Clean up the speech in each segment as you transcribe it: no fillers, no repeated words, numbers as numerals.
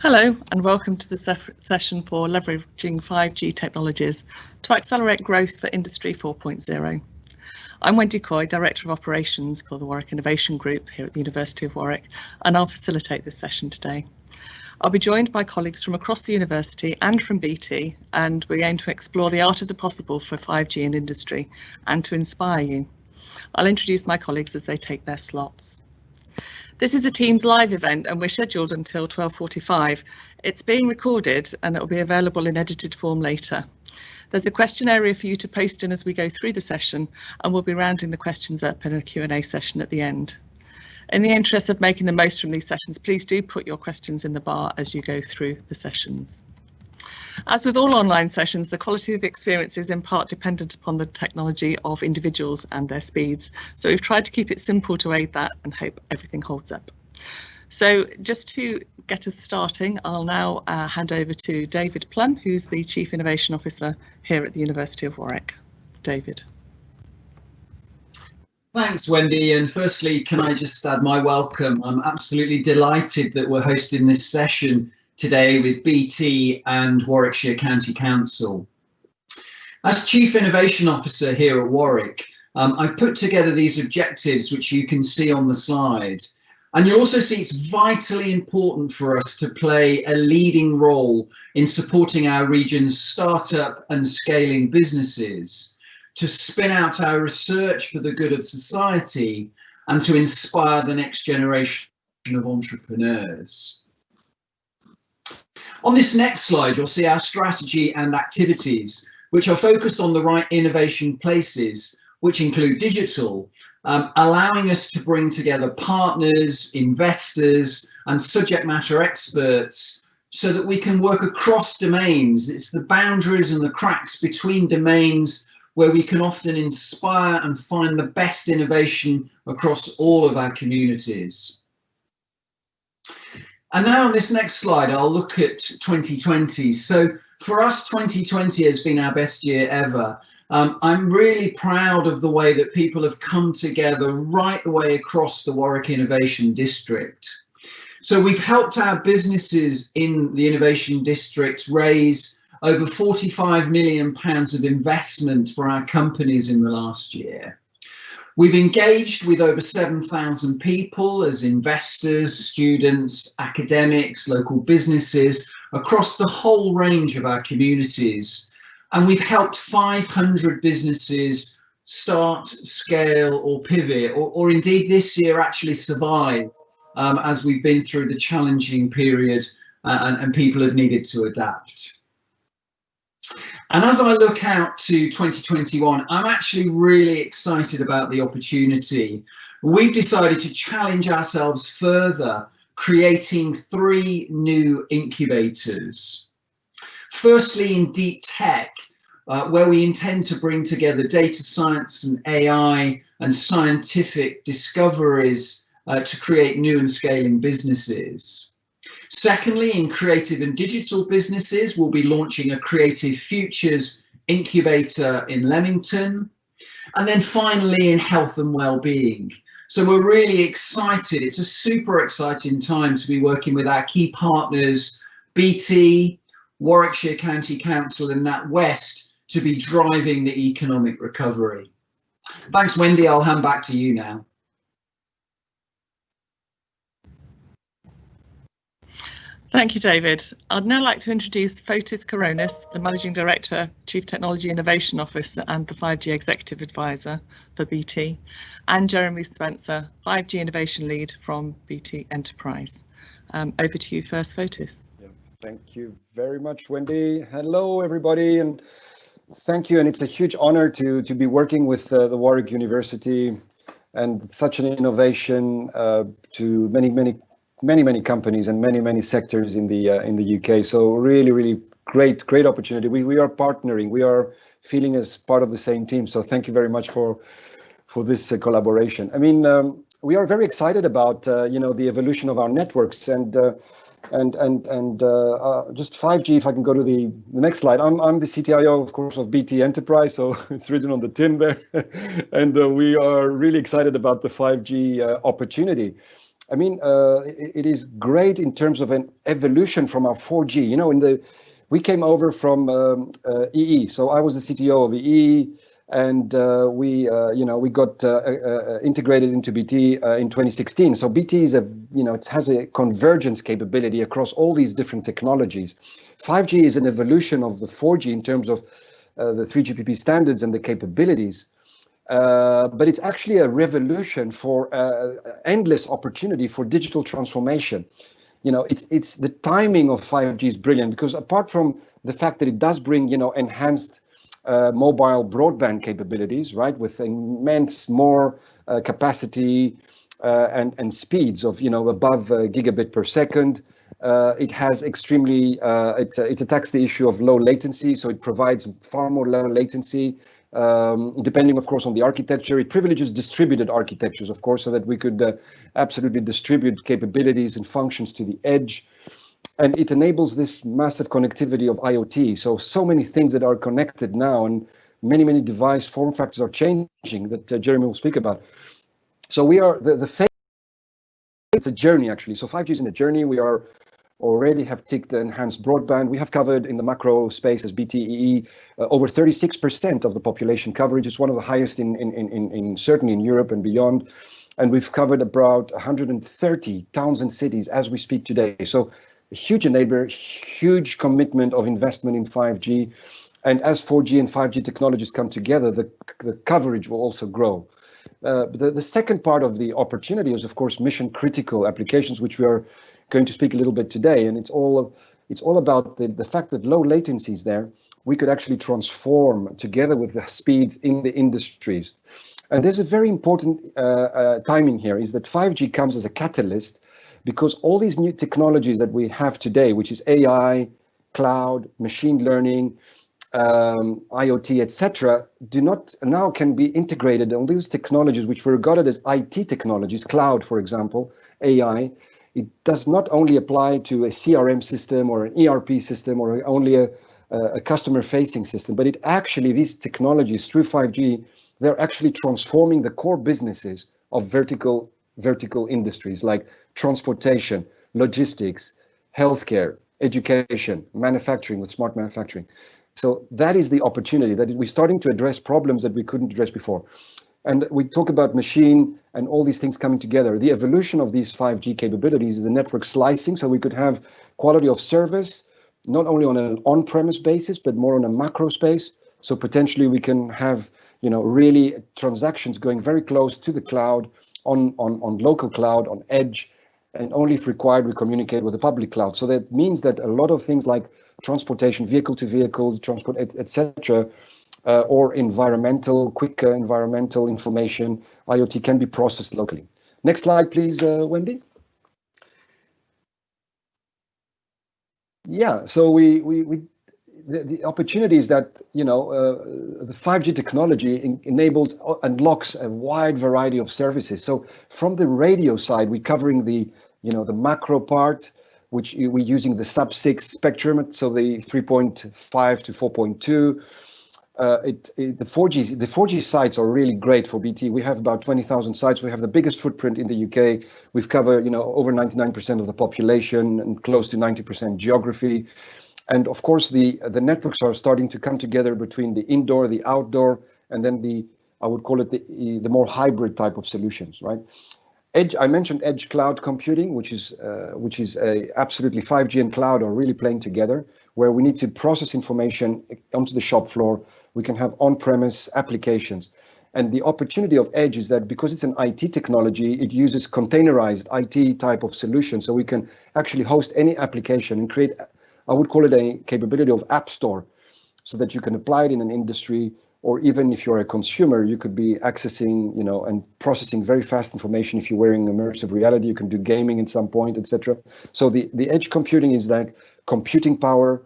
Hello and welcome to the session for leveraging 5G technologies to accelerate growth for Industry 4.0. I'm Wendy Coy, Director of Operations for the Warwick Innovation Group here at the University of Warwick, and I'll facilitate this session today. I'll be joined by colleagues from across the university and from BT, and we aim to explore the art of the possible for 5G in industry and to inspire you. I'll introduce my colleagues as they take their slots. This is a Teams live event and we're scheduled until 12:45. It's being recorded and it will be available in edited form later. There's a question area for you to post in as we go through the session, and we'll be rounding the questions up in a Q&A session at the end. In the interest of making the most from these sessions, please do put your questions in the bar as you go through the sessions. As with all online sessions, the quality of the experience is in part dependent upon the technology of individuals and their speeds. So we've tried to keep it simple to aid that and hope everything holds up. So just to get us starting, I'll now hand over to David Plum, who's the Chief Innovation Officer here at the University of Warwick. David. Thanks, Wendy. And firstly, can I just add my welcome? I'm absolutely delighted that we're hosting this session today with BT and Warwickshire County Council. As Chief Innovation Officer here at Warwick, I've put together these objectives which you can see on the slide. And you'll also see it's vitally important for us to play a leading role in supporting our region's startup and scaling businesses, to spin out our research for the good of society, and to inspire the next generation of entrepreneurs. On this next slide, you'll see our strategy and activities, which are focused on the right innovation places, which include digital, allowing us to bring together partners, investors, and subject matter experts so that we can work across domains. It's the boundaries and the cracks between domains where we can often inspire and find the best innovation across all of our communities. And now on this next slide, I'll look at 2020. So for us, 2020 has been our best year ever. I'm really proud of the way that people have come together right the way across the Warwick Innovation District. So we've helped our businesses in the Innovation District raise over £45 million of investment for our companies in the last year. We've engaged with over 7,000 people as investors, students, academics, local businesses across the whole range of our communities. And we've helped 500 businesses start, scale or pivot, or indeed this year actually survive as we've been through the challenging period and people have needed to adapt. And as I look out to 2021, I'm actually really excited about the opportunity. We've decided to challenge ourselves further, creating 3 new incubators. Firstly, in deep tech, where we intend to bring together data science and AI and scientific discoveries to create new and scaling businesses. Secondly, in creative and digital businesses, we'll be launching a Creative Futures incubator in Leamington. And then finally, in health and well-being. So we're really excited. It's a super exciting time to be working with our key partners, BT, Warwickshire County Council and NatWest, to be driving the economic recovery. Thanks, Wendy. I'll hand back to you now. Thank you, David. I'd now like to introduce Fotis Koronis, the Managing Director, Chief Technology Innovation Officer and the 5G Executive Advisor for BT, and Jeremy Spencer, 5G Innovation Lead from BT Enterprise. Over to you first, Fotis. Yeah, thank you very much, Wendy. Hello, everybody, and thank you. And it's a huge honor to be working with the Warwick University and such an innovation to many companies and many sectors in the UK. So really great opportunity. We are partnering. We are feeling as part of the same team. So thank you very much for this collaboration. I mean, we are very excited about the evolution of our networks and just 5G. If I can go to the next slide. I'm the CTIO, of course, of BT Enterprise, so it's written on the tin there, and we are really excited about the 5G opportunity. I mean, it is great in terms of an evolution from our 4G. You know, we came over from EE, so I was the CTO of EE, and we got integrated into BT in 2016. So BT is it has a convergence capability across all these different technologies. 5G is an evolution of the 4G in terms of the 3GPP standards and the capabilities. But it's actually a revolution for endless opportunity for digital transformation. You know, it's the timing of 5G is brilliant, because apart from the fact that it does bring, enhanced mobile broadband capabilities, right, with immense more capacity and speeds of, above gigabit per second. It has extremely, it attacks the issue of low latency, so it provides far more low latency. Depending, of course, on the architecture. It privileges distributed architectures, of course, so that we could absolutely distribute capabilities and functions to the edge. And it enables this massive connectivity of IoT. So many things that are connected now, and many device form factors are changing that Jeremy will speak about. So we are, the phase, it's a journey actually. So 5G is in a journey. We are already have ticked the enhanced broadband. We have covered in the macro space as BTEE over 36% of the population coverage. It's one of the highest in certainly in Europe and beyond. And we've covered about 130 towns and cities as we speak today. So a huge enabler, huge commitment of investment in 5G. And as 4G and 5G technologies come together, the coverage will also grow. The second part of the opportunity is, of course, mission critical applications, which we are going to speak a little bit today, and it's all about the fact that low latency is there. We could actually transform together with the speeds in the industries. And there's a very important timing here, is that 5G comes as a catalyst, because all these new technologies that we have today, which is AI, cloud, machine learning, IoT, etc., can be integrated. All these technologies, which were regarded as IT technologies, cloud, for example, AI, it does not only apply to a CRM system or an ERP system or only a customer-facing system, but it actually, these technologies through 5G, they're actually transforming the core businesses of vertical industries like transportation, logistics, healthcare, education, manufacturing with smart manufacturing. So that is the opportunity, that we're starting to address problems that we couldn't address before. And we talk about machine and all these things coming together. The evolution of these 5G capabilities is the network slicing, so we could have quality of service, not only on an on-premise basis, but more on a macro space. So potentially we can have, really transactions going very close to the cloud, on local cloud, on edge, and only if required, we communicate with the public cloud. So that means that a lot of things like transportation, vehicle to vehicle, transport, etc., or quick environmental information, IoT can be processed locally. Next slide, please, Wendy. Yeah, so the opportunity is that, the 5G technology unlocks a wide variety of services. So from the radio side, we're covering the macro part, which we're using the sub-6 spectrum, so the 3.5 to 4.2. The 4G sites are really great for BT. We have about 20,000 sites. We have the biggest footprint in the UK. We've covered, over 99% of the population and close to 90% geography. And of course, the networks are starting to come together between the indoor, the outdoor, and then I would call it the more hybrid type of solutions, right? Edge, I mentioned edge cloud computing, which is absolutely 5G and cloud are really playing together, where we need to process information onto the shop floor. We can have on-premise applications. And the opportunity of edge is that because it's an IT technology, it uses containerized IT type of solution. So we can actually host any application and create, I would call it a capability of app store, so that you can apply it in an industry, or even if you're a consumer, you could be accessing, and processing very fast information. If you're wearing immersive reality, you can do gaming at some point, etc. So the edge computing is like computing power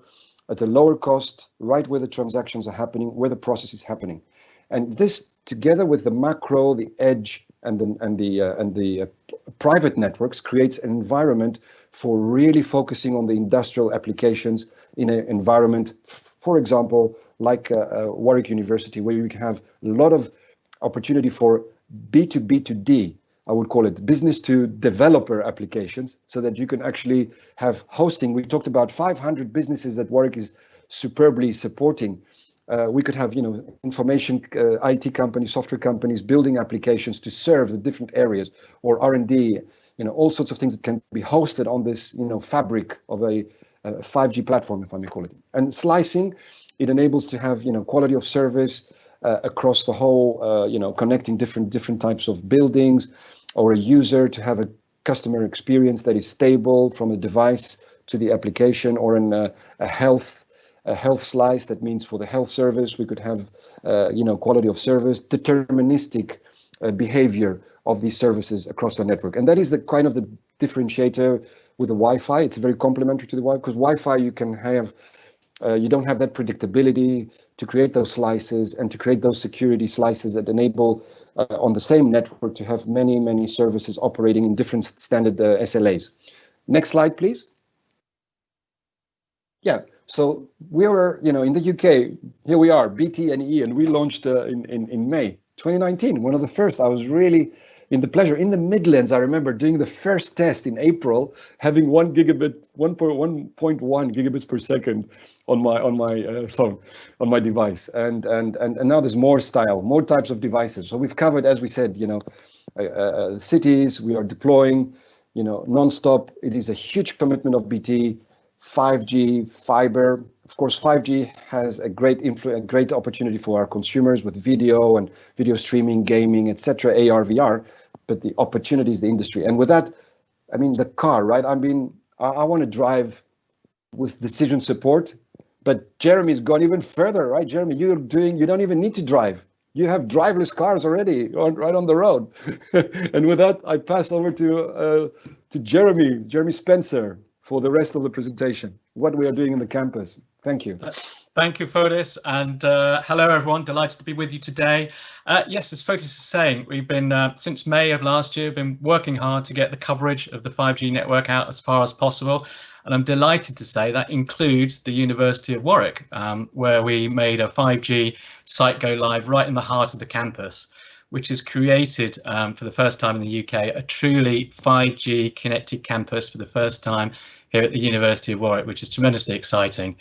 at a lower cost, right where the transactions are happening, where the process is happening. And this, together with the macro, the edge, and the private networks, creates an environment for really focusing on the industrial applications in an environment, for example, like Warwick University, where you can have a lot of opportunity for B2B to D. I would call it business to developer applications, so that you can actually have hosting. We talked about 500 businesses that Warwick is superbly supporting. We could have, information IT companies, software companies building applications to serve the different areas, or R&D, all sorts of things that can be hosted on this, fabric of a 5G platform, if I may call it. And slicing, it enables to have, quality of service across the whole, connecting different types of buildings, or a user to have a customer experience that is stable from a device to the application, or in a health slice. That means for the health service, we could have, quality of service, deterministic behavior of these services across the network. And that is the kind of the differentiator with the Wi-Fi. It's very complementary to the Wi-Fi, because Wi-Fi you can have, you don't have that predictability to create those slices and to create those security slices that enable on the same network to have many services operating in different standard SLAs. Next slide, please. Yeah, so we were, in the UK, here we are, BT and E, and we launched in May 2019, one of the first. I was really in the pleasure. In the Midlands, I remember doing the first test in April, having 1.1 gigabits per second on my phone, on my device, and now there's more types of devices. So we've covered, as we said, cities. We are deploying, non-stop. It is a huge commitment of BT. 5G, fiber. Of course, 5G has a great opportunity for our consumers with video and video streaming, gaming, etc., AR, VR. But the opportunity is the industry. And with that, I mean the car, right? I want to drive with decision support. But Jeremy's gone even further, right? Jeremy, you don't even need to drive. You have driverless cars already right on the road. And with that, I pass over to Jeremy Spencer, for the rest of the presentation, what we are doing in the campus. Thank you. Thank you, Fotis, and hello everyone, delighted to be with you today. Yes, as Fotis is saying, we've been, since May of last year, been working hard to get the coverage of the 5G network out as far as possible. And I'm delighted to say that includes the University of Warwick, where we made a 5G site go live right in the heart of the campus, which has created, for the first time in the UK, a truly 5G connected campus for the first time here at the University of Warwick, which is tremendously exciting.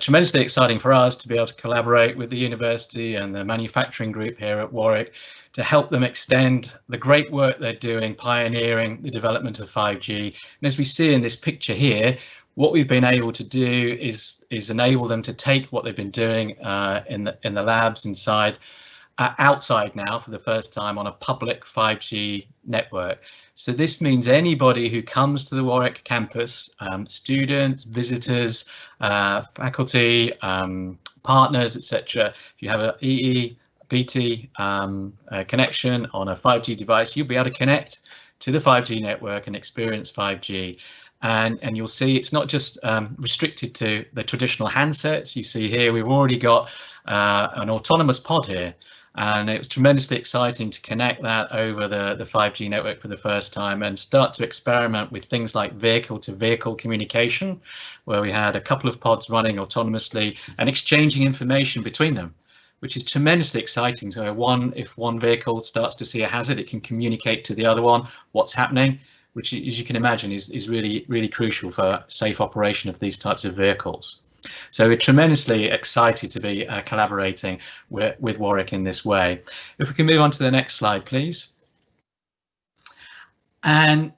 Tremendously exciting for us to be able to collaborate with the university and the manufacturing group here at Warwick to help them extend the great work they're doing, pioneering the development of 5G. And as we see in this picture here, what we've been able to do is enable them to take what they've been doing in the labs inside, outside now for the first time on a public 5G network. So this means anybody who comes to the Warwick campus, students, visitors, faculty, partners, etc. If you have an EE, BT connection on a 5G device, you'll be able to connect to the 5G network and experience 5G. And you'll see it's not just restricted to the traditional handsets. You see here we've already got an autonomous pod here. And it was tremendously exciting to connect that over the 5G network for the first time and start to experiment with things like vehicle-to-vehicle communication, where we had a couple of pods running autonomously and exchanging information between them, which is tremendously exciting. So if one vehicle starts to see a hazard, it can communicate to the other one what's happening, which, as you can imagine, is really crucial for safe operation of these types of vehicles. So we're tremendously excited to be collaborating with Warwick in this way. If we can move on to the next slide, please. And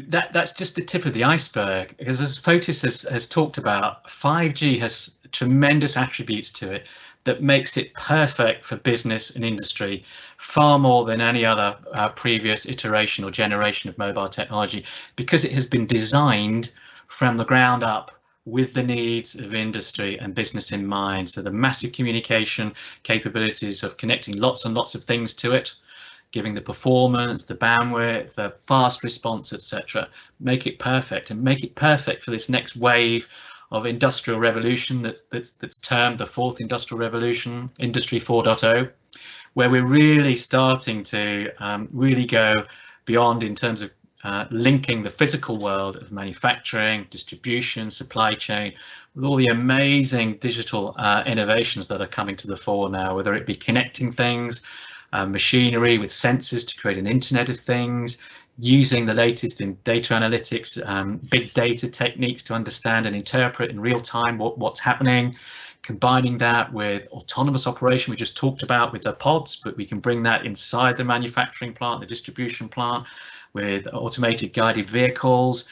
that's just the tip of the iceberg, because as Fotis has talked about, 5G has tremendous attributes to it that makes it perfect for business and industry, far more than any other previous iteration or generation of mobile technology, because it has been designed from the ground up with the needs of industry and business in mind. So the massive communication capabilities of connecting lots and lots of things to it, giving the performance, the bandwidth, the fast response, etc., make it perfect, and make it perfect for this next wave of industrial revolution that's termed the fourth industrial revolution, Industry 4.0, where we're really starting to really go beyond in terms of linking the physical world of manufacturing, distribution, supply chain, with all the amazing digital innovations that are coming to the fore now, whether it be connecting things, machinery with sensors to create an Internet of Things, using the latest in data analytics, big data techniques to understand and interpret in real time what's happening, combining that with autonomous operation we just talked about with the pods, but we can bring that inside the manufacturing plant, the distribution plant, with automated guided vehicles,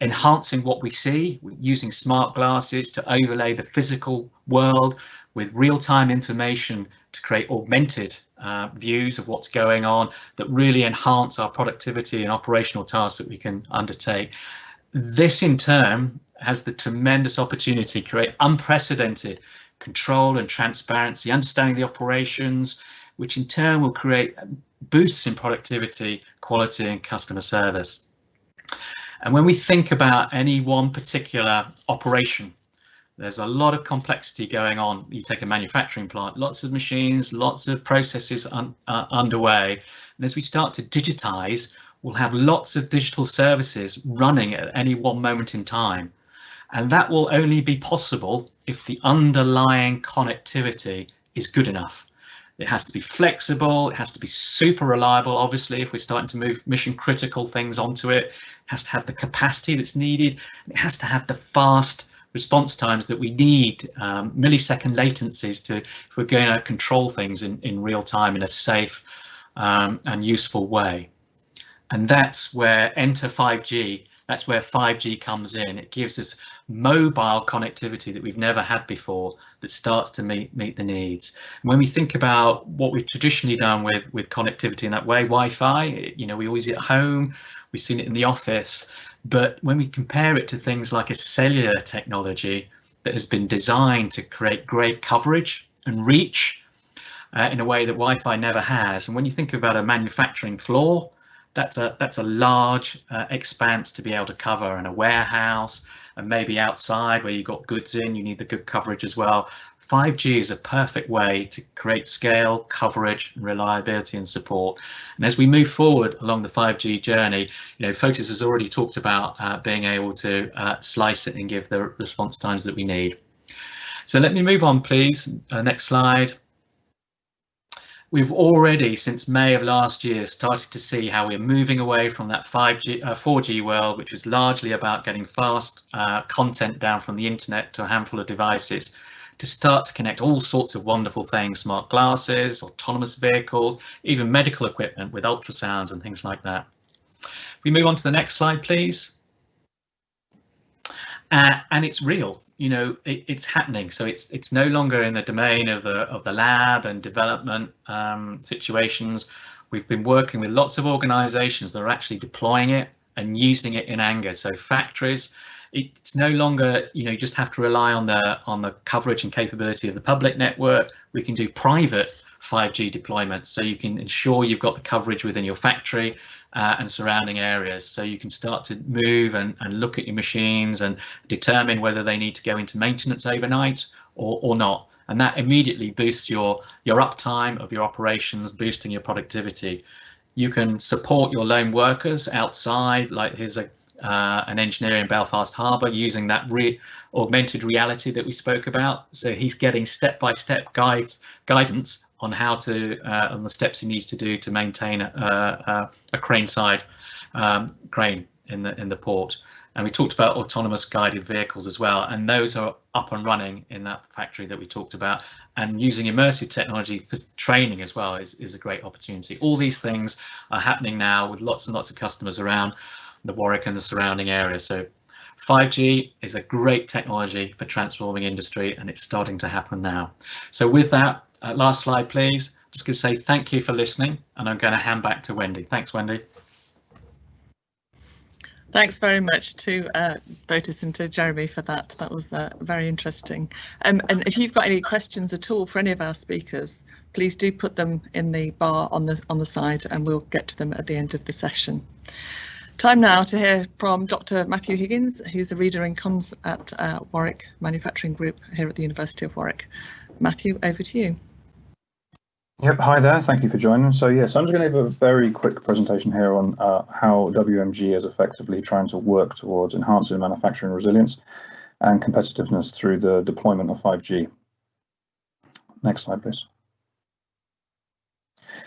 enhancing what we see, using smart glasses to overlay the physical world with real-time information to create augmented views of what's going on that really enhance our productivity and operational tasks that we can undertake. This in turn has the tremendous opportunity to create unprecedented control and transparency, understanding the operations, which in turn will create boosts in productivity, quality and customer service. And when we think about any one particular operation, there's a lot of complexity going on. You take a manufacturing plant, lots of machines, lots of processes underway. And as we start to digitize, we'll have lots of digital services running at any one moment in time. And that will only be possible if the underlying connectivity is good enough. It has to be flexible, it has to be super reliable. Obviously, if we're starting to move mission critical things onto it, it has to have the capacity that's needed. It has to have the fast response times that we need, millisecond latencies to, if we're going to control things in real time in a safe and useful way. And that's where enter 5G, that's where 5G comes in. It gives us mobile connectivity that we've never had before that starts to meet the needs. And when we think about what we've traditionally done with connectivity in that way, Wi-Fi, you know, we always at home, we've seen it in the office, but when we compare it to things like a cellular technology that has been designed to create great coverage and reach in a way that Wi-Fi never has. And when you think about a manufacturing floor, that's a large expanse to be able to cover, and a warehouse, and maybe outside where you've got goods in, you need the good coverage as well. 5G is a perfect way to create scale, coverage, reliability and support. And as we move forward along the 5G journey, you know, Fotis has already talked about being able to slice it and give the response times that we need. So let me move on, please. Next slide. We've already, since May of last year, started to see how we're moving away from that 4G world, which was largely about getting fast content down from the internet to a handful of devices, to start to connect all sorts of wonderful things, smart glasses, autonomous vehicles, even medical equipment with ultrasounds and things like that. If we move on to the next slide, please. And it's real, you know, it's happening. So it's no longer in the domain of the lab and development situations. We've been working with lots of organizations that are actually deploying it and using it in anger. So factories, it's no longer, you know, you just have to rely on the coverage and capability of the public network. We can do private 5G deployments, so you can ensure you've got the coverage within your factory and surrounding areas, so you can start to move and look at your machines and determine whether they need to go into maintenance overnight or not. And that immediately boosts your uptime of your operations, boosting your productivity. You can support your lone workers outside, like here's an engineer in Belfast Harbour using that augmented reality that we spoke about. So he's getting step-by-step guidance on how to on the steps he needs to do to maintain a crane side crane in the port. And we talked about autonomous guided vehicles as well, and those are up and running in that factory that we talked about. And using immersive technology for training as well is a great opportunity. All these things are happening now with lots and lots of customers around the Warwick and the surrounding area. So 5G is a great technology for transforming industry, and it's starting to happen now. So with that, last slide, please. Just going to say thank you for listening, and I'm going to hand back to Wendy. Thanks, Wendy. Thanks very much to Fotis and to Jeremy for that. That was very interesting. And if you've got any questions at all for any of our speakers, please do put them in the bar on the side, and we'll get to them at the end of the session. Time now to hear from Dr. Matthew Higgins, who's a reader in comms at Warwick Manufacturing Group here at the University of Warwick. Matthew, over to you. Yep, hi there, thank you for joining. So yes, I'm just going to give a very quick presentation here on how WMG is effectively trying to work towards enhancing manufacturing resilience and competitiveness through the deployment of 5G. Next slide, please.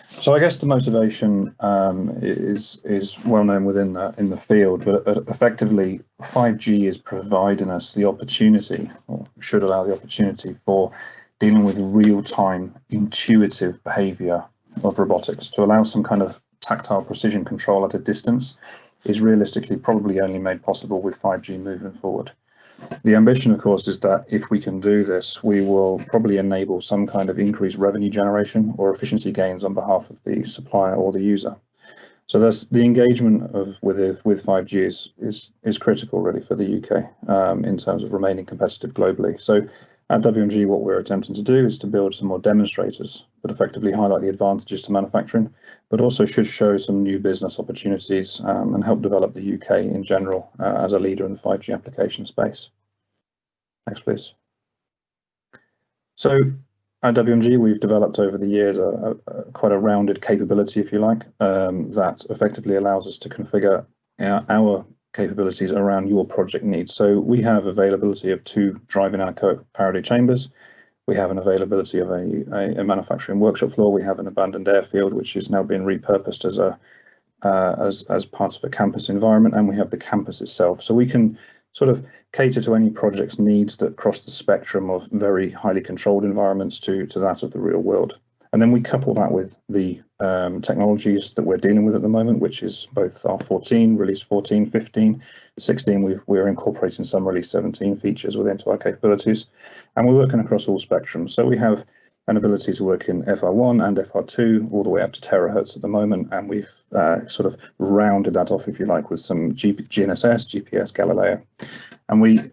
So I guess the motivation is well known within in the field, but effectively 5G is providing us the opportunity, or should allow the opportunity, for dealing with real-time intuitive behavior of robotics. To allow some kind of tactile precision control at a distance is realistically probably only made possible with 5G moving forward. The ambition, of course, is that if we can do this, we will probably enable some kind of increased revenue generation or efficiency gains on behalf of the supplier or the user. So that's the engagement with 5G is critical really for the UK in terms of remaining competitive globally. So at WMG, what we're attempting to do is to build some more demonstrators that effectively highlight the advantages to manufacturing, but also should show some new business opportunities and help develop the UK in general as a leader in the 5G application space. Next, please. So at WMG, we've developed over the years quite a rounded capability, if you like, that effectively allows us to configure our capabilities around your project needs. So we have availability of 2 driving anechoic Faraday chambers. We have an availability of a manufacturing workshop floor. We have an abandoned airfield, which is now being repurposed as part of a campus environment, and we have the campus itself. So we can sort of cater to any project's needs that cross the spectrum of very highly controlled environments to that of the real world. And then we couple that with the technologies that we're dealing with at the moment, which is both our 14, release 14, 15, 16, we're incorporating some release 17 features within our capabilities, and we're working across all spectrums. So we have an ability to work in FR1 and FR2 all the way up to terahertz at the moment, and we've sort of rounded that off, if you like, with some GNSS, GPS, Galileo, and we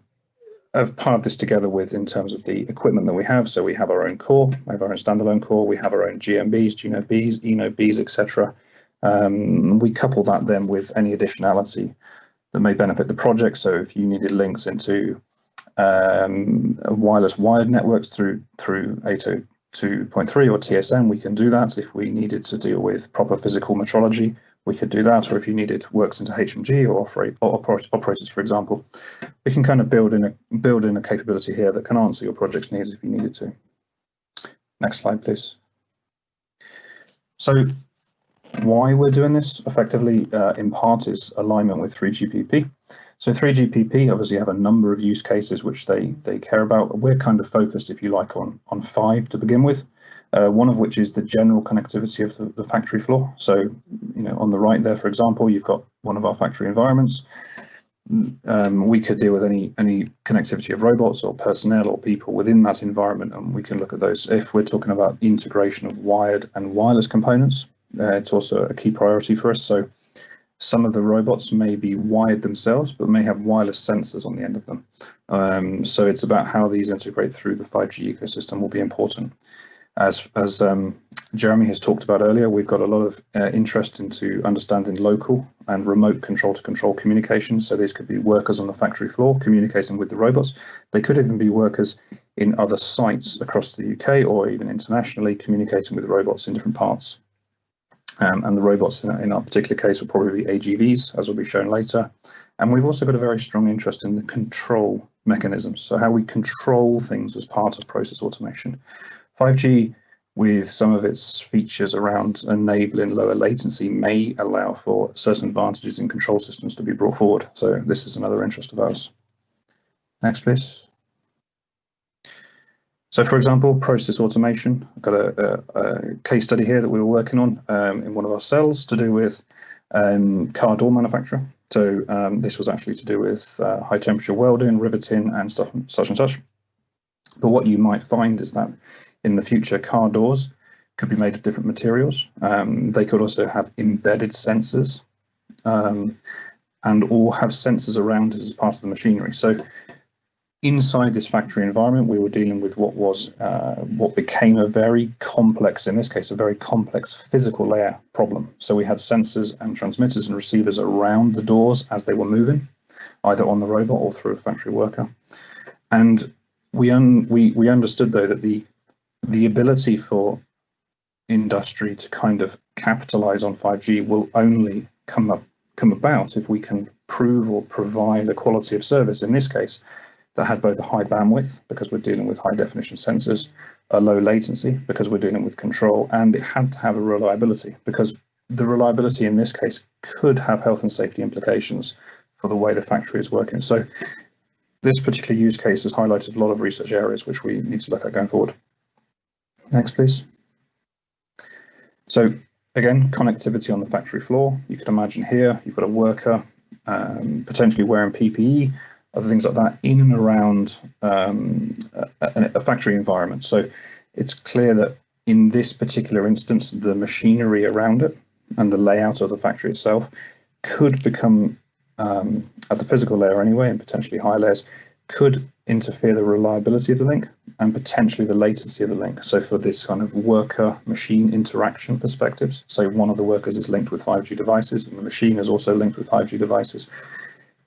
have parted this together with in terms of the equipment that we have. So we have our own core, we have our own standalone core, we have our own GMBs, GNOBs, ENOBs, etc. We couple that then with any additionality that may benefit the project. So if you needed links into wireless wired networks through 802.3 or TSN, we can do that. If we needed to deal with proper physical metrology, we could do that. Or if you needed works into HMG or operators, for example, we can kind of build in a capability here that can answer your project's needs if you needed to. Next slide, please. So why we're doing this effectively in part is alignment with 3GPP. So 3GPP obviously have a number of use cases which they care about. We're kind of focused, if you like, on 5 to begin with. One of which is the general connectivity of the factory floor. So, you know, on the right there, for example, you've got one of our factory environments. We could deal with any connectivity of robots or personnel or people within that environment, and we can look at those. If we're talking about the integration of wired and wireless components, it's also a key priority for us. So some of the robots may be wired themselves, but may have wireless sensors on the end of them. So it's about how these integrate through the 5G ecosystem will be important. As Jeremy has talked about earlier, we've got a lot of interest into understanding local and remote control-to-control communication. So these could be workers on the factory floor communicating with the robots. They could even be workers in other sites across the UK or even internationally communicating with robots in different parts. And the robots in our particular case will probably be AGVs, as will be shown later. And we've also got a very strong interest in the control mechanisms, so how we control things as part of process automation. 5G, with some of its features around enabling lower latency, may allow for certain advantages in control systems to be brought forward. So this is another interest of ours. Next, please. So, for example, process automation. I've got a case study here that we were working on in one of our cells to do with car door manufacturer. So this was actually to do with high temperature welding, riveting, and stuff such and such. But what you might find is that in the future, car doors could be made of different materials. They could also have embedded sensors and all have sensors around as part of the machinery. So inside this factory environment, we were dealing with what became a very complex, in this case, a very complex physical layer problem. So we had sensors and transmitters and receivers around the doors as they were moving, either on the robot or through a factory worker. And we understood, though, that the ability for industry to kind of capitalize on 5G will only come about if we can prove or provide a quality of service, in this case, that had both a high bandwidth, because we're dealing with high definition sensors, a low latency, because we're dealing with control, and it had to have a reliability, because the reliability in this case could have health and safety implications for the way the factory is working. So this particular use case has highlighted a lot of research areas which we need to look at going forward. Next, please. So again, connectivity on the factory floor. You could imagine here, you've got a worker potentially wearing PPE, other things like that in and around a factory environment. So it's clear that in this particular instance, the machinery around it and the layout of the factory itself could become, at the physical layer anyway, and potentially high layers, could interfere the reliability of the link and potentially the latency of the link. So for this kind of worker machine interaction perspectives, say one of the workers is linked with 5G devices and the machine is also linked with 5G devices,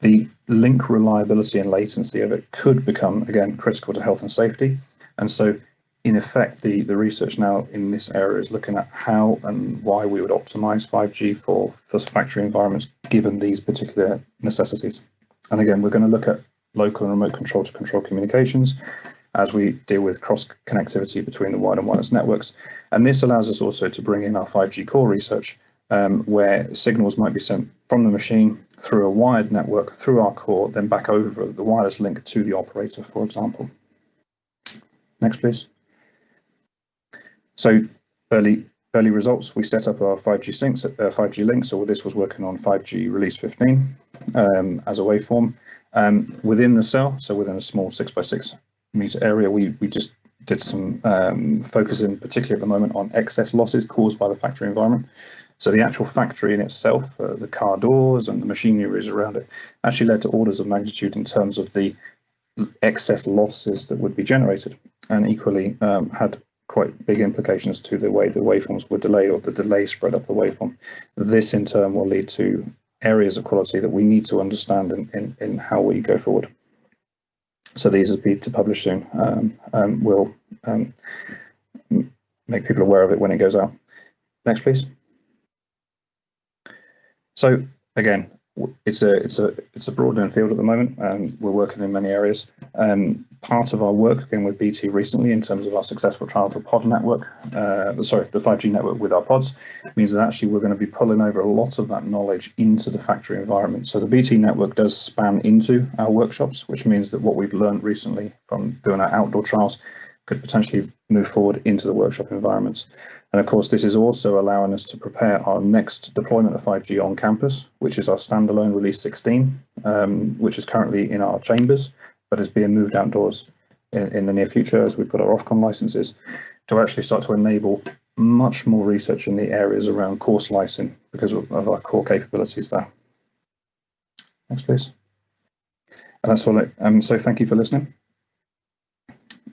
the link reliability and latency of it could become, again, critical to health and safety. And so in effect, the research now in this area is looking at how and why we would optimize 5G for factory environments given these particular necessities. And again, we're going to look at local and remote control to control communications as we deal with cross connectivity between the wired and wireless networks. And this allows us also to bring in our 5G core research, where signals might be sent from the machine through a wired network, through our core, then back over the wireless link to the operator, for example. Next, please. So early results, we set up our 5G links, so this was working on 5G release 15 as a waveform. Within the cell, so within a small 6x6 meter area, we just did some focusing particularly at the moment on excess losses caused by the factory environment. So the actual factory in itself, the car doors and the machinery around it, actually led to orders of magnitude in terms of the excess losses that would be generated, and equally had quite big implications to the way the waveforms were delayed, or the delay spread up the waveform. This in turn will lead to areas of quality that we need to understand in how we go forward. So these will be to publish soon. We'll make people aware of it when it goes out. Next, please. So again, it's a broadening field at the moment. We're working in many areas. Part of our work, again with BT recently, in terms of our successful trial of the pod network, the 5G network with our pods, means that actually we're going to be pulling over a lot of that knowledge into the factory environment. So the BT network does span into our workshops, which means that what we've learned recently from doing our outdoor trials could potentially move forward into the workshop environments. And of course, this is also allowing us to prepare our next deployment of 5G on campus, which is our standalone release 16, which is currently in our chambers, but is being moved outdoors in the near future as we've got our Ofcom licenses, to actually start to enable much more research in the areas around core slicing because of our core capabilities there. Next, please. And that's all. So thank you for listening.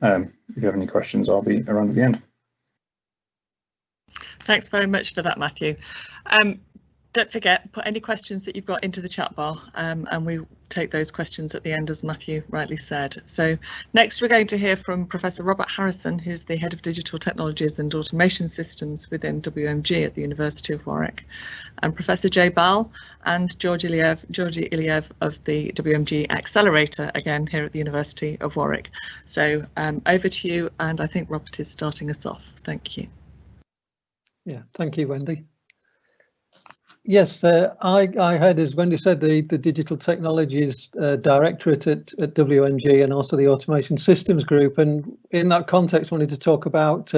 If you have any questions, I'll be around at the end. Thanks very much for that, Matthew. Don't forget, put any questions that you've got into the chat bar, and we take those questions at the end, as Matthew rightly said. So next we're going to hear from Professor Robert Harrison, who's the Head of Digital Technologies and Automation Systems within WMG at the University of Warwick, and Professor Jay Ball and Georgi Iliev of the WMG Accelerator, again here at the University of Warwick. So over to you, and I think Robert is starting us off. Thank you. Yeah, thank you, Wendy. Yes, I had, as Wendy said, the Digital Technologies Directorate at WMG and also the Automation Systems Group. And in that context, wanted to talk about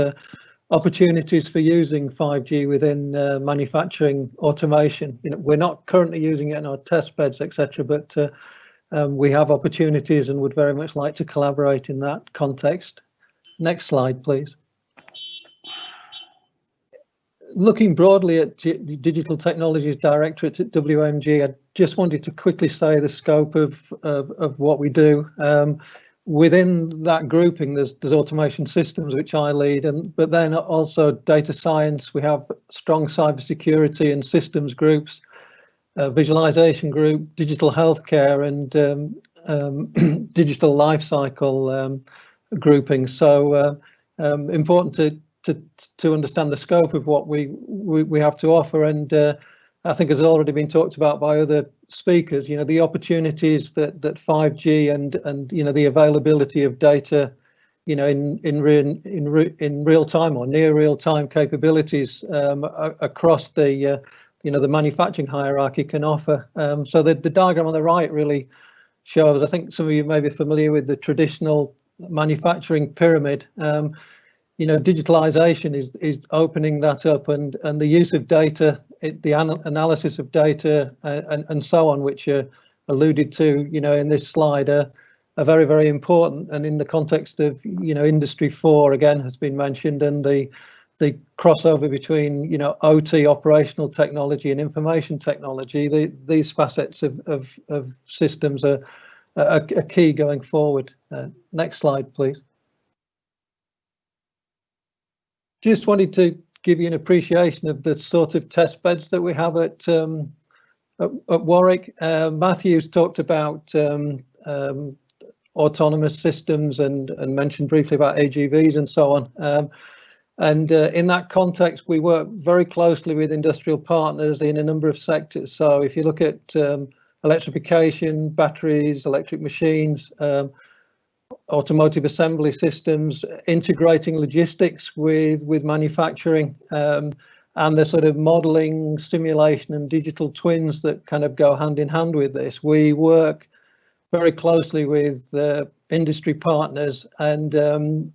opportunities for using 5G within manufacturing automation. You know, we're not currently using it in our test beds, etc., but we have opportunities and would very much like to collaborate in that context. Next slide, please. Looking broadly at the Digital Technologies Directorate at WMG, I just wanted to quickly say the scope of what we do. Within that grouping, there's automation systems, which I lead, but then also data science. We have strong cybersecurity and systems groups, visualization group, digital healthcare, and digital lifecycle grouping. So important to understand the scope of what we have to offer, and I think has already been talked about by other speakers, you know, the opportunities that 5G and you know, the availability of data, you know, in real time or near real time capabilities across the you know, the manufacturing hierarchy can offer. So the diagram on the right really shows, I think some of you may be familiar with the traditional manufacturing pyramid. You know, digitalization is opening that up, and the use of data, the analysis of data and so on, which are alluded to, you know, in this slide, are very, very important. And in the context of, you know, Industry 4 again has been mentioned, and the crossover between, you know, OT, operational technology, and information technology, these facets of systems are key going forward. Next slide, please. Just wanted to give you an appreciation of the sort of test beds that we have at Warwick. Matthew's talked about autonomous systems and mentioned briefly about AGVs and so on. And in that context, we work very closely with industrial partners in a number of sectors. So if you look at electrification, batteries, electric machines, automotive assembly systems, integrating logistics with manufacturing, and the sort of modeling, simulation and digital twins that kind of go hand in hand with this. We work very closely with industry partners, and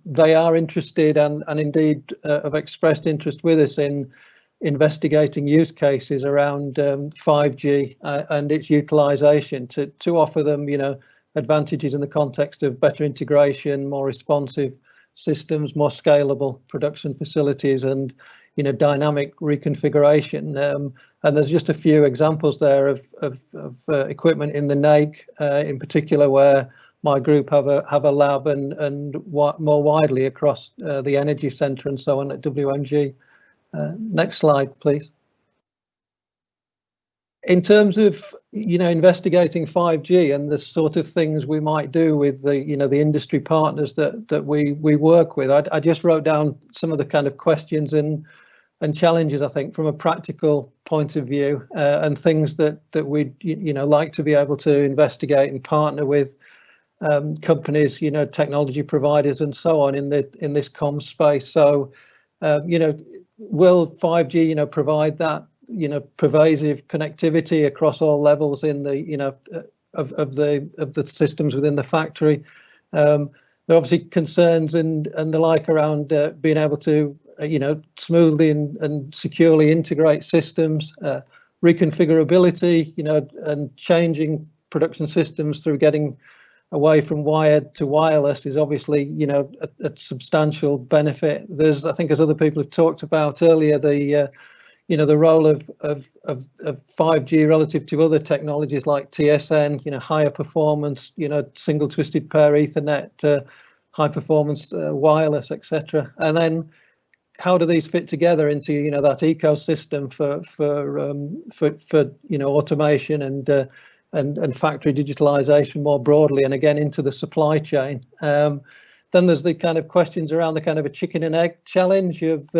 they are interested and indeed have expressed interest with us in investigating use cases around 5G and its utilization to offer them, you know, advantages in the context of better integration, more responsive systems, more scalable production facilities, and, you know, dynamic reconfiguration. And there's just a few examples there of equipment in the NAIC, in particular, where my group have a lab, and more widely across the energy centre and so on at WMG. Next slide, please. In terms of, you know, investigating 5G and the sort of things we might do with the, you know, the industry partners that we work with, I just wrote down some of the kind of questions and challenges, I think, from a practical point of view, and things that we'd, you know, like to be able to investigate and partner with companies, you know, technology providers and so on in this comms space. So, you know, will 5G, you know, provide that, you know, pervasive connectivity across all levels in the, you know, of the systems within the factory? There are obviously concerns and the like around being able to, you know, smoothly and securely integrate systems, reconfigurability, you know, and changing production systems through getting away from wired to wireless is obviously, you know, a substantial benefit. There's, I think, as other people have talked about earlier, the you know, the role of 5G relative to other technologies like TSN, you know, higher performance, you know, single twisted pair Ethernet, high performance wireless, etc. And then how do these fit together into, you know, that ecosystem for you know, automation and factory digitalization more broadly, and again into the supply chain. Then there's the kind of questions around the kind of a chicken and egg challenge of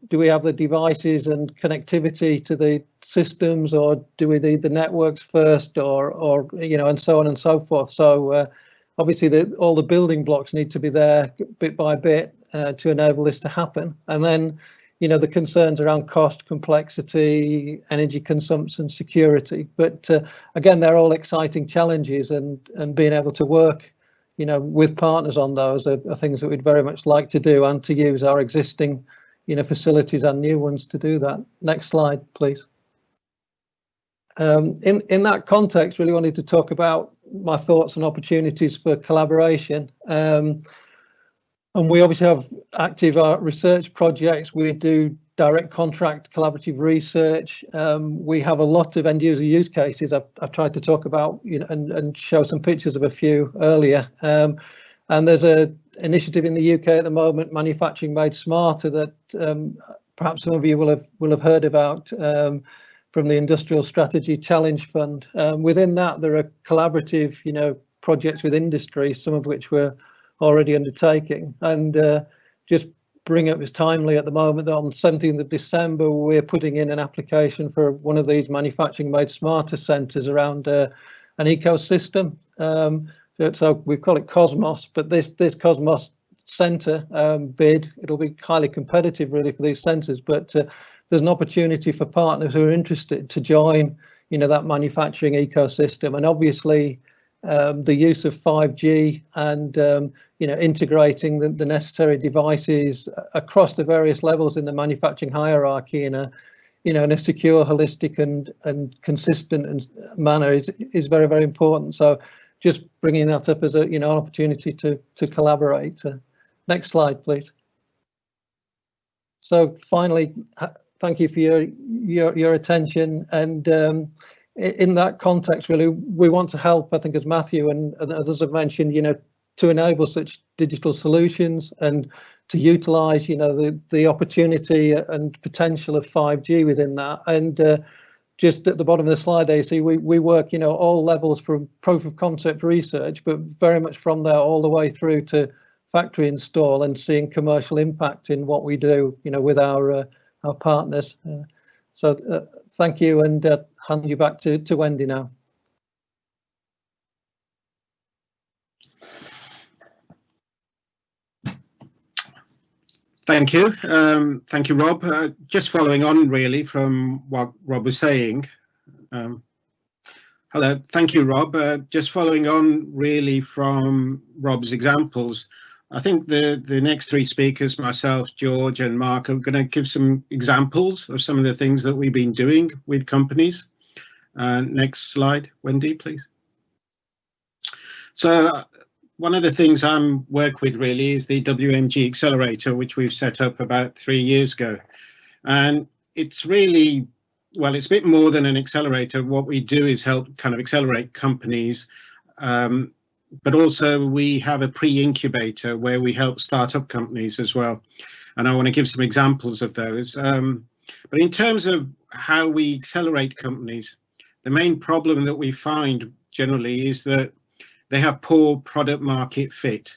do we have the devices and connectivity to the systems, or do we need the networks first, or you know, and so on and so forth. So obviously all the building blocks need to be there bit by bit to enable this to happen. And then, you know, the concerns around cost, complexity, energy consumption, security. But again, they're all exciting challenges, and being able to work, you know, with partners on those are things that we'd very much like to do, and to use our existing, you know, facilities and new ones to do that. Next slide, please. In that context, really wanted to talk about my thoughts and opportunities for collaboration. And we obviously have active research projects. We do direct contract collaborative research. We have a lot of end user use cases. I've tried to talk about, you know, and show some pictures of a few earlier. And there's an initiative in the UK at the moment, Manufacturing Made Smarter, that perhaps some of you will have heard about from the Industrial Strategy Challenge Fund. Within that, there are collaborative, you know, projects with industry, some of which we're already undertaking. And just bring up is timely at the moment. On 17th of December, we're putting in an application for one of these manufacturing made smarter centres around an ecosystem. So we call it Cosmos, but this Cosmos centre bid, it'll be highly competitive really for these centres, but there's an opportunity for partners who are interested to join, you know, that manufacturing ecosystem. And obviously the use of 5G and you know, integrating the necessary devices across the various levels in the manufacturing hierarchy in a, you know, in a secure, holistic and consistent manner is very, very important. So just bringing that up as a, you know, an opportunity to collaborate. Next slide, please. So finally, thank you for your attention. And in that context, really, we want to help, I think, as Matthew and others have mentioned, you know, to enable such digital solutions and to utilise, you know, the opportunity and potential of 5G within that. And just at the bottom of the slide there, you see we work, you know, all levels from proof of concept research, but very much from there all the way through to factory install and seeing commercial impact in what we do, you know, with our partners. So thank you, and hand you back to Wendy now. Thank you. Thank you, Rob. Just following on really from what Rob was saying. Hello, thank you, Rob. Just following on really from Rob's examples, I think the next three speakers, myself, George and Mark, are going to give some examples of some of the things that we've been doing with companies. Next slide, Wendy, please. So one of the things I work with really is the WMG Accelerator, which we've set up about 3 years ago. And it's really, well, it's a bit more than an accelerator. What we do is help kind of accelerate companies. But also we have a pre-incubator where we help startup companies as well. And I want to give some examples of those. But in terms of how we accelerate companies, the main problem that we find generally is that they have poor product market fit.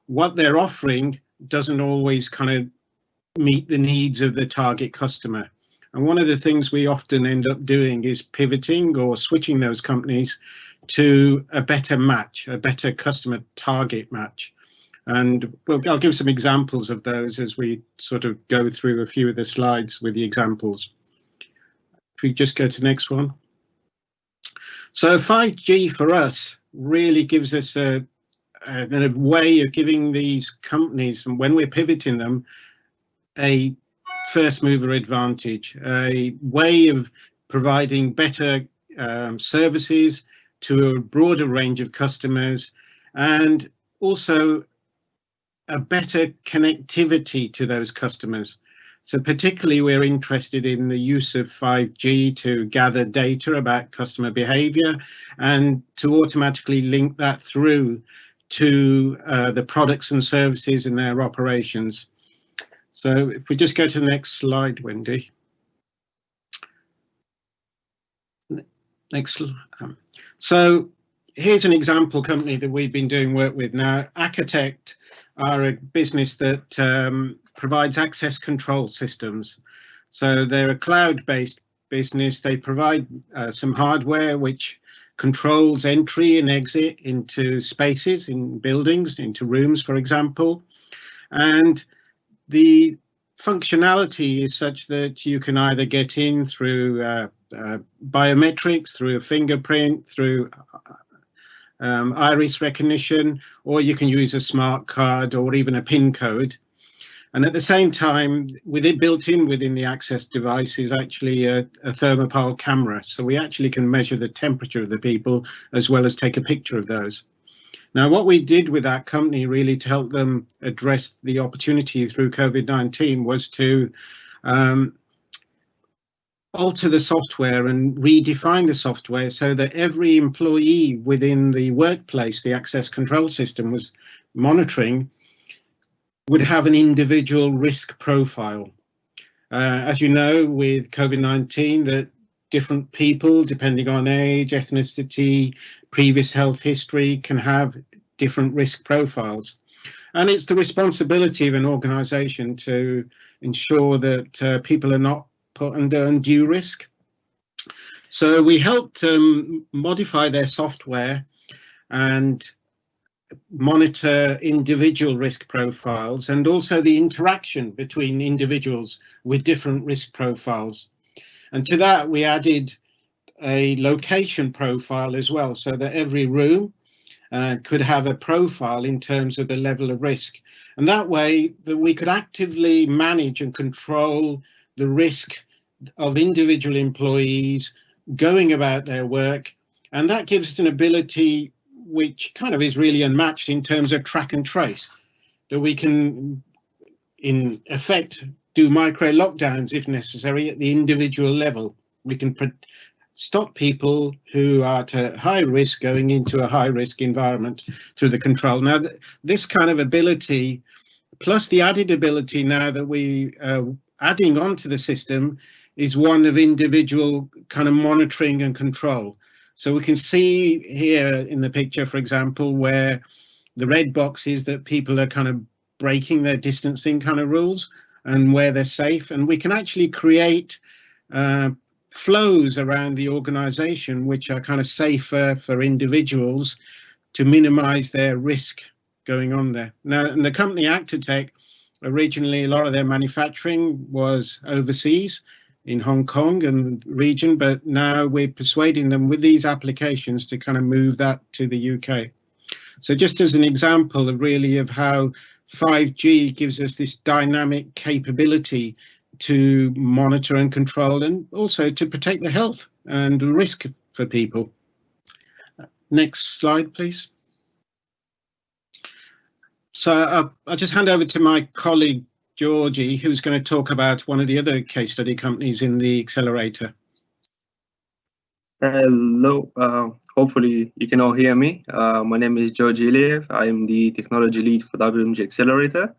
What they're offering doesn't always kind of meet the needs of the target customer. And one of the things we often end up doing is pivoting or switching those companies to a better match, a better customer target match. And I'll give some examples of those as we sort of go through a few of the slides with the examples. If we just go to the next one. So 5G for us really gives us a way of giving these companies, and when we're pivoting them, a first mover advantage, a way of providing better services to a broader range of customers, and also a better connectivity to those customers. So particularly we're interested in the use of 5G to gather data about customer behavior and to automatically link that through to the products and services in their operations. So if we just go to the next slide, Wendy. Next. So here's an example company that we've been doing work with now. Architect are a business that provides access control systems. So they're a cloud-based business. They provide some hardware which controls entry and exit into spaces, in buildings, into rooms, for example. And the functionality is such that you can either get in through biometrics, through a fingerprint, through iris recognition, or you can use a smart card or even a PIN code. And at the same time, with it built in within the access device is actually a thermopile camera. So we actually can measure the temperature of the people as well as take a picture of those. Now, what we did with that company really to help them address the opportunity through COVID-19 was to alter the software and redefine the software so that every employee within the workplace, the access control system was monitoring, would have an individual risk profile. As you know, with COVID-19, that different people, depending on age, ethnicity, previous health history, can have different risk profiles. And it's the responsibility of an organisation to ensure that people are not put under undue risk. So we helped modify their software and monitor individual risk profiles and also the interaction between individuals with different risk profiles. And to that we added a location profile as well, so that every room could have a profile in terms of the level of risk. And that way that we could actively manage and control the risk of individual employees going about their work. And that gives us an ability which kind of is really unmatched in terms of track and trace, that we can in effect do micro lockdowns if necessary at the individual level. We can stop people who are at high risk going into a high risk environment through the control. Now, this kind of ability, plus the added ability now that we are adding onto the system, is one of individual kind of monitoring and control. So we can see here in the picture, for example, where the red box is that people are kind of breaking their distancing kind of rules and where they're safe. And we can actually create flows around the organization which are kind of safer for individuals to minimize their risk going on there. Now, in the company Actotech, originally a lot of their manufacturing was overseas in Hong Kong and the region, but now we're persuading them with these applications to kind of move that to the UK. So just as an example of really of how 5G gives us this dynamic capability to monitor and control and also to protect the health and risk for people. Next slide, please. So I'll just hand over to my colleague Georgie, who's going to talk about one of the other case study companies in the accelerator. Hello, hopefully you can all hear me. My name is Georgie Iliev. I am the technology lead for WMG Accelerator.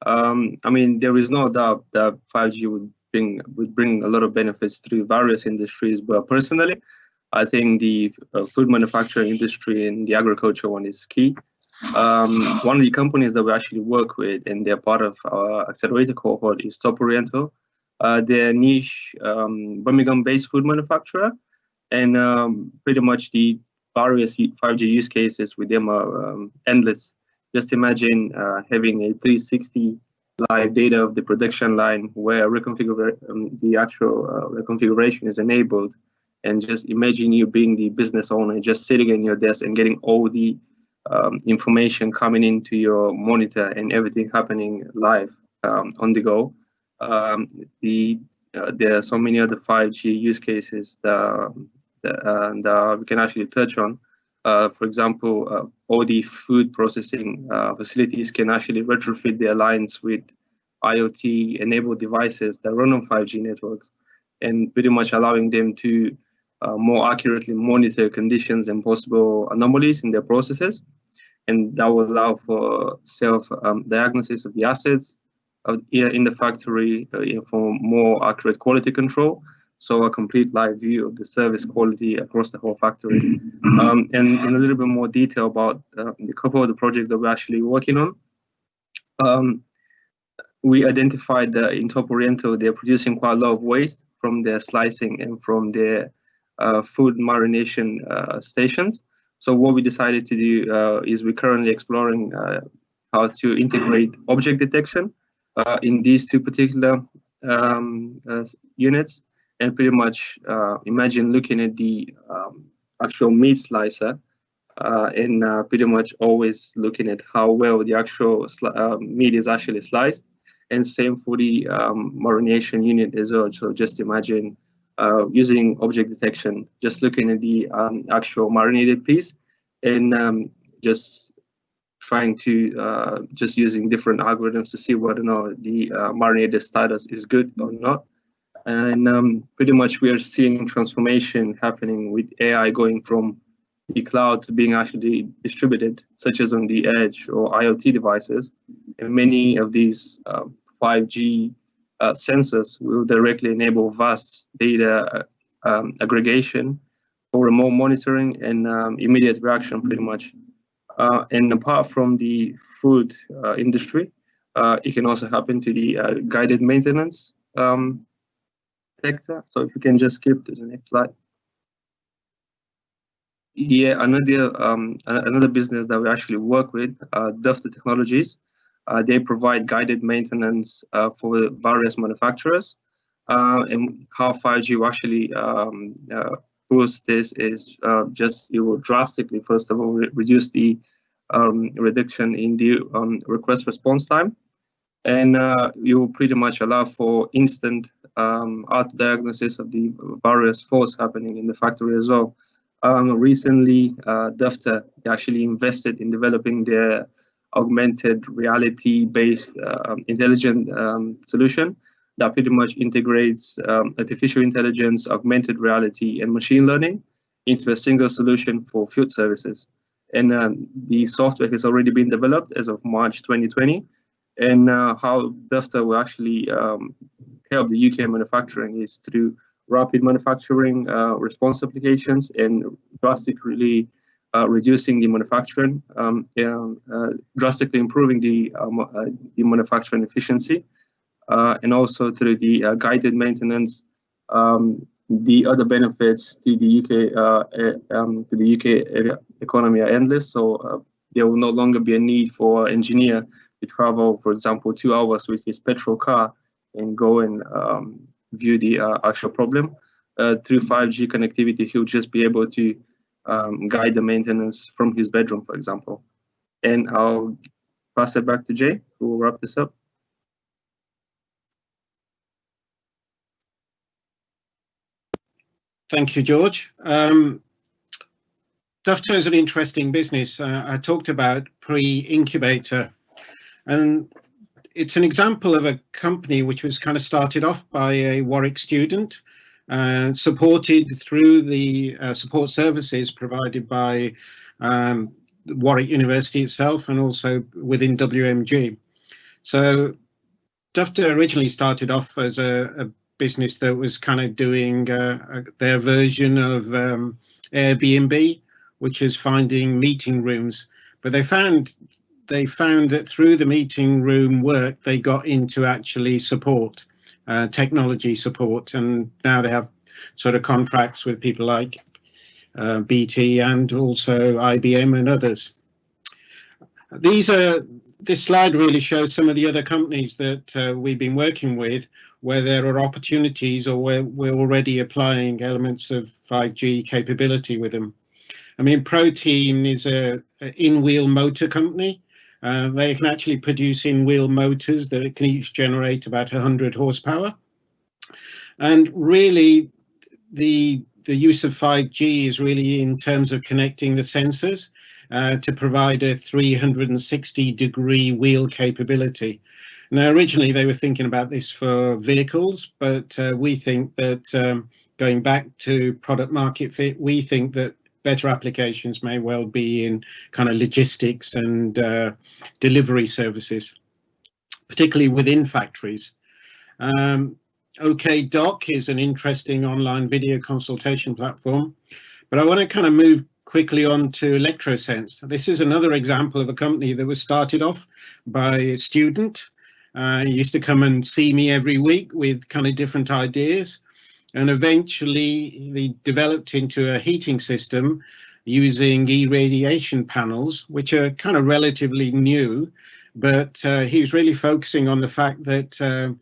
I mean, there is no doubt that 5G would bring a lot of benefits through various industries, but personally, I think the food manufacturing industry and the agriculture one is key. One of the companies that we actually work with and they're part of our accelerator cohort is Top Oriental. They're a niche Birmingham-based food manufacturer, and pretty much the various 5G use cases with them are endless. Just imagine having a 360 live data of the production line where the actual reconfiguration is enabled, and just imagine you being the business owner just sitting in your desk and getting all the information coming into your monitor and everything happening live on the go. There are so many other 5G use cases that we can actually touch on. For example, all the food processing facilities can actually retrofit their lines with IoT-enabled devices that run on 5G networks, and pretty much allowing them to more accurately monitor conditions and possible anomalies in their processes. And that will allow for self-diagnosis of the assets in the factory for more accurate quality control. So a complete live view of the service quality across the whole factory. And in a little bit more detail about the couple of the projects that we're actually working on. We identified that in Top Oriental, they're producing quite a lot of waste from their slicing and from their food marination stations. So what we decided to do is we're currently exploring how to integrate object detection in these two particular units. And pretty much imagine looking at the actual meat slicer and pretty much always looking at how well the actual meat is actually sliced. And same for the marination unit as well. So just imagine using object detection, just looking at the actual marinated piece and just trying to just using different algorithms to see whether or not the marinated status is good or not. And pretty much we are seeing transformation happening with AI going from the cloud to being actually distributed, such as on the edge or IoT devices. And many of these 5G sensors will directly enable vast data aggregation for remote monitoring and immediate reaction, pretty much. And apart from the food industry, it can also happen to the guided maintenance sector. So if you can just skip to the next slide. Yeah, another business that we actually work with, Dufter Technologies. They provide guided maintenance for various manufacturers. And how 5G will actually boost this is just it will drastically, first of all, reduce the reduction in the request response time, and you will pretty much allow for instant auto diagnosis of the various faults happening in the factory as well. Recently, Dufter actually invested in developing their augmented reality-based intelligent solution that pretty much integrates artificial intelligence, augmented reality, and machine learning into a single solution for field services. And the software has already been developed as of March 2020. And how Dufter will actually help the UK manufacturing is through rapid manufacturing response applications and drastically reducing the manufacturing, drastically improving the manufacturing efficiency, and also through the guided maintenance. The other benefits to the UK economy are endless. So there will no longer be a need for an engineer to travel, for example, 2 hours with his petrol car and go and view the actual problem. Through 5G connectivity, he'll just be able to guide the maintenance from his bedroom, for example. And I'll pass it back to Jay, who will wrap this up. Thank you, George. Dufter is an interesting business. I talked about pre-incubator, and it's an example of a company which was kind of started off by a Warwick student, supported through the support services provided by Warwick University itself and also within WMG. So Dufter originally started off as a business that was kind of doing their version of Airbnb, which is finding meeting rooms. But they found that through the meeting room work, they got into actually support, technology support, and now they have sort of contracts with people like BT and also IBM and others. This slide really shows some of the other companies that we've been working with, where there are opportunities or where we're already applying elements of 5G capability with them. I mean, Protein is an in-wheel motor company. They can actually produce in-wheel motors that can each generate about 100 horsepower. And really, the use of 5G is really in terms of connecting the sensors to provide a 360-degree wheel capability. Now, originally they were thinking about this for vehicles, but we think that going back to product market fit, we think that better applications may well be in kind of logistics and delivery services, particularly within factories. OK Doc is an interesting online video consultation platform, but I want to kind of move quickly on to ElectroSense. This is another example of a company that was started off by a student. He used to come and see me every week with kind of different ideas, and eventually they developed into a heating system using irradiation panels, which are kind of relatively new, but he was really focusing on the fact that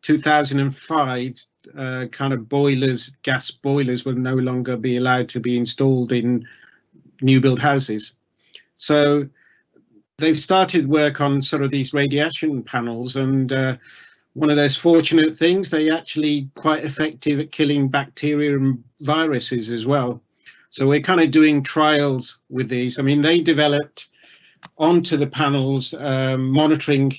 2005 kind of boilers, gas boilers, will no longer be allowed to be installed in new build houses. So they've started work on sort of these radiation panels, and one of those fortunate things, they actually quite effective at killing bacteria and viruses as well. So we're kind of doing trials with these. I mean, they developed onto the panels monitoring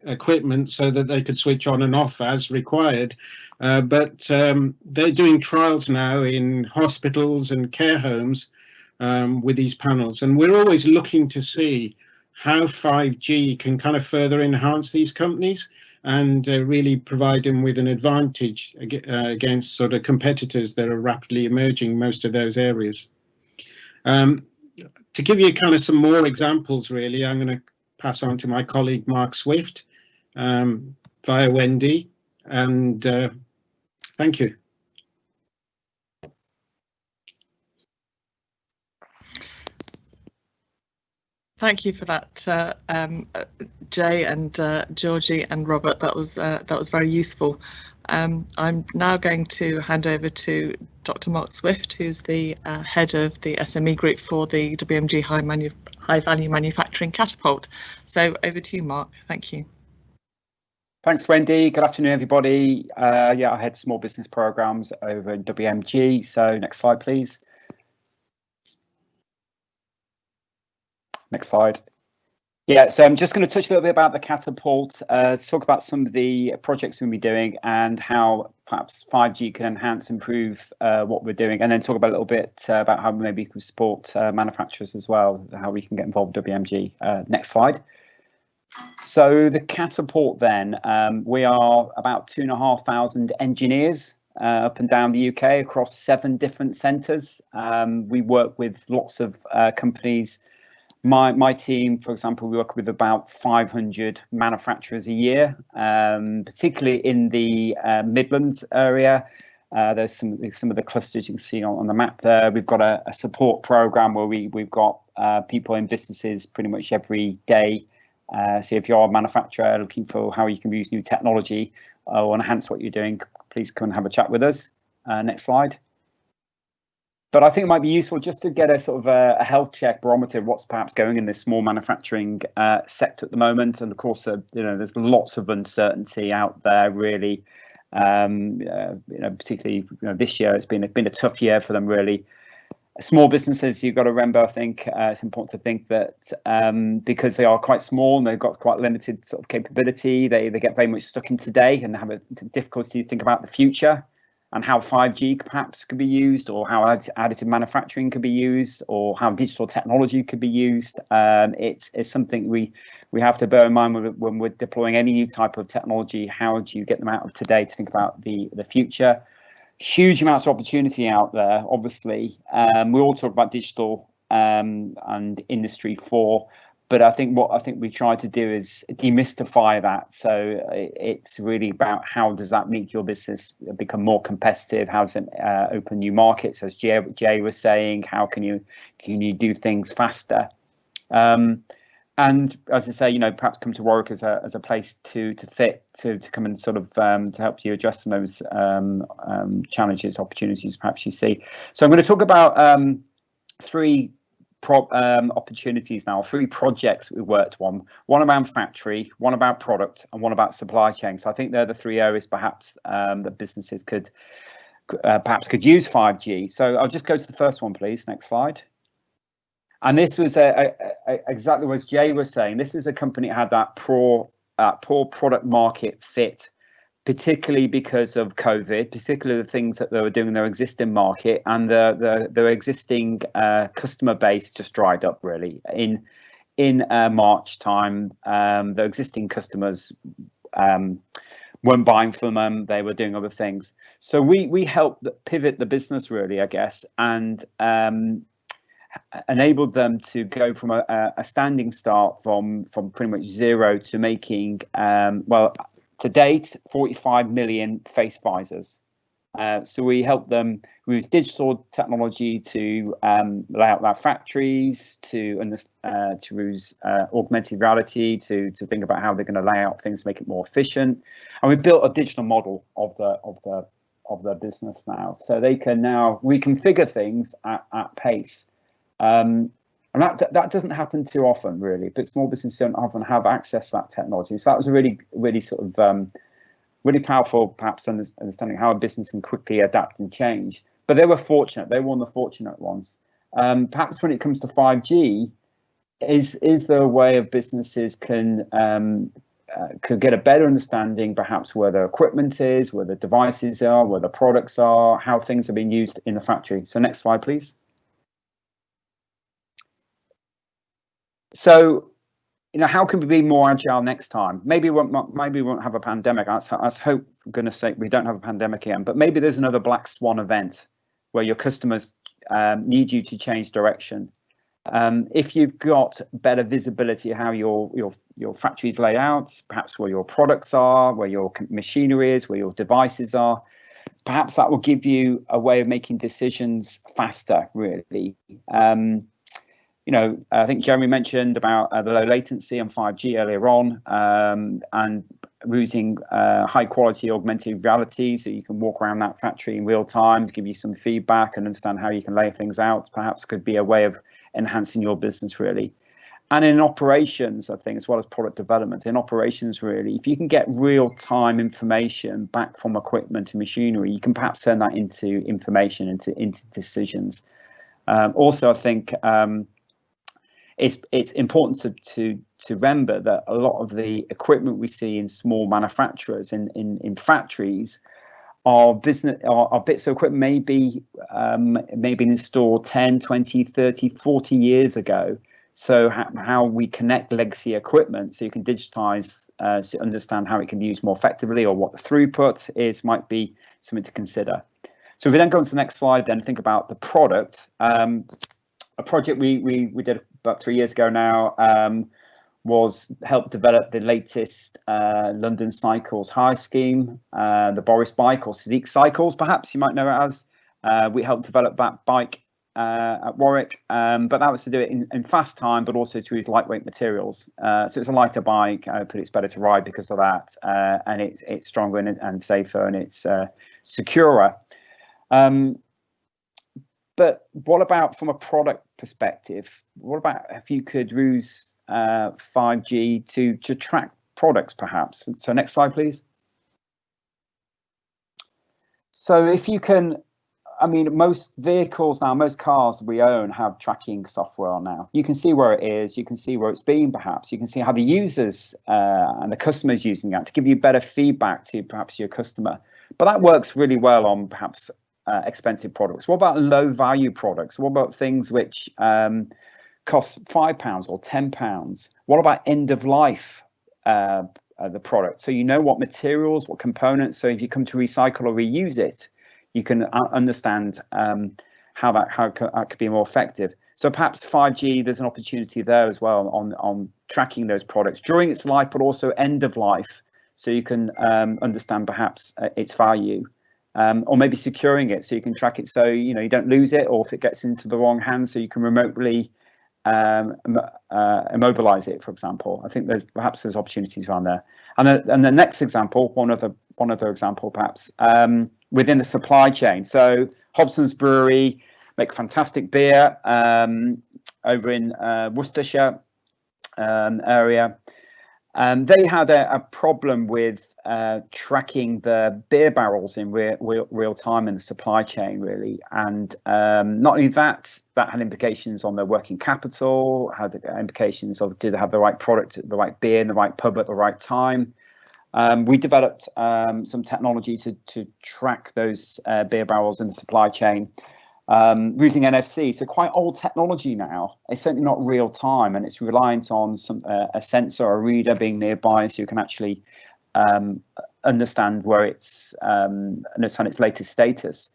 equipment so that they could switch on and off as required. But they're doing trials now in hospitals and care homes with these panels. And we're always looking to see how 5G can kind of further enhance these companies and really provide them with an advantage against sort of competitors that are rapidly emerging in most of those areas. to give you kind of some more examples, really, I'm going to pass on to my colleague Mark Swift via Wendy, and thank you. Thank you for that, Jay and Georgie and Robert. That was very useful. I'm now going to hand over to Dr. Mark Swift, who's the head of the SME group for the WMG High Value Manufacturing Catapult. So over to you, Mark. Thank you. Thanks, Wendy. Good afternoon, everybody. Yeah, I head small business programs over in WMG. So next slide, please. Next slide. Yeah, so I'm just going to touch a little bit about the Catapult, talk about some of the projects we'll be doing and how perhaps 5G can enhance, improve what we're doing, and then talk about a little bit about how maybe we can support manufacturers as well, how we can get involved with WMG. Next slide. So the Catapult then, we are about 2,500 engineers up and down the UK across 7 different centres. We work with lots of companies. My team, for example, we work with about 500 manufacturers a year, particularly in the Midlands area. There's some of the clusters you can see on the map there. We've got a support program where we've got people in businesses pretty much every day. So if you're a manufacturer looking for how you can use new technology or enhance what you're doing, please come and have a chat with us. Next slide. But I think it might be useful just to get a sort of a health check barometer of what's perhaps going in this small manufacturing sector at the moment. And of course, there's lots of uncertainty out there, really. Particularly this year, it's been a tough year for them, really. Small businesses, you've got to remember, I think it's important to think that because they are quite small and they've got quite limited sort of capability, they get very much stuck in today and have a difficulty to think about the future and how 5G perhaps could be used, or how additive manufacturing could be used, or how digital technology could be used. It's something we have to bear in mind when we're deploying any new type of technology. How do you get them out of today to think about the future? Huge amounts of opportunity out there, obviously. We all talk about digital and Industry 4, but I think we try to do is demystify that. So it's really about how does that make your business become more competitive? How does it open new markets? As Jay was saying, how can you do things faster? And as I say, perhaps come to Warwick as a place to fit, to come and sort of to help you address some of those challenges, opportunities perhaps you see. So I'm going to talk about 3 opportunities now, 3 projects we worked on. One around factory, one about product, and one about supply chain. So I think they're the 3 areas perhaps that businesses could use 5G. So I'll just go to the first one, please. Next slide. And this was exactly what Jay was saying. This is a company that had that poor product market fit, particularly because of COVID, particularly the things that they were doing in their existing market, and their existing customer base just dried up really. In March time, their existing customers weren't buying from them, they were doing other things. So we helped pivot the business really, I guess, and enabled them to go from a standing start from pretty much zero to making to date 45 million face visors. So we help them use digital technology to lay out their factories, to use augmented reality to think about how they're going to lay out things to make it more efficient. And we built a digital model of their business now, so they can now reconfigure things at pace. And that doesn't happen too often, really, but small businesses don't often have access to that technology. So that was a really sort of really powerful, perhaps, understanding how a business can quickly adapt and change. But they were fortunate; they were one of the fortunate ones. Perhaps when it comes to 5G, is there a way of businesses could get a better understanding, perhaps where their equipment is, where the devices are, where the products are, how things are being used in the factory. So next slide, please. So, how can we be more agile next time? Maybe we won't have a pandemic. Let's hope, for goodness sake, we don't have a pandemic again. But maybe there's another black swan event where your customers need you to change direction. If you've got better visibility of how your factories lay out, perhaps where your products are, where your machinery is, where your devices are, perhaps that will give you a way of making decisions faster, really. I think Jeremy mentioned about the low latency and 5G earlier on, and using high quality augmented reality, so you can walk around that factory in real time to give you some feedback and understand how you can lay things out. Perhaps could be a way of enhancing your business, really. And in operations, I think, as well as product development, in operations, really, if you can get real-time information back from equipment and machinery, you can perhaps turn that into information, into decisions. Also, I think it's important to remember that a lot of the equipment we see in small manufacturers in factories are bits of equipment maybe installed 10, 20, 30, 40 years ago. So how we connect legacy equipment so you can digitize to understand how it can be used more effectively, or what the throughput is, might be something to consider. So if we then go on to the next slide, then think about the product. A project we did about 3 years ago now was help develop the latest London Cycles hire scheme, the Boris bike, or Sadiq Cycles, perhaps you might know it as. We helped develop that bike at Warwick, but that was to do it in fast time, but also to use lightweight materials. So it's a lighter bike, but it's better to ride because of that, and it's stronger and safer, and it's securer. But what about from a product perspective? What about if you could use 5G to track products, perhaps? So next slide, please. So if you can, I mean, most vehicles now, most cars we own have tracking software on now. You can see where it is, you can see where it's been, perhaps. You can see how the users and the customers using that to give you better feedback to perhaps your customer. But that works really well on perhaps expensive products. What about low value products? What about things which cost £5 or £10? What about end of life the product? So you know what materials, what components. So if you come to recycle or reuse it, you can understand how that could be more effective. So perhaps 5G, there's an opportunity there as well on tracking those products during its life, but also end of life, so you can understand perhaps its value, or maybe securing it so you can track it so you don't lose it, or if it gets into the wrong hands, so you can remotely immobilize it, for example. I think there's opportunities around there. And the next example, one other example perhaps, within the supply chain. So Hobsons Brewery make fantastic beer over in Worcestershire area. They had a problem with tracking the beer barrels in real time in the supply chain, really. And not only that had implications on their working capital, had implications of, did they have the right product, the right beer in the right pub at the right time? We developed some technology to track those beer barrels in the supply chain using NFC. So quite old technology now. It's certainly not real time, and it's reliant on a sensor or a reader being nearby, so you can actually understand where it's understand its latest status.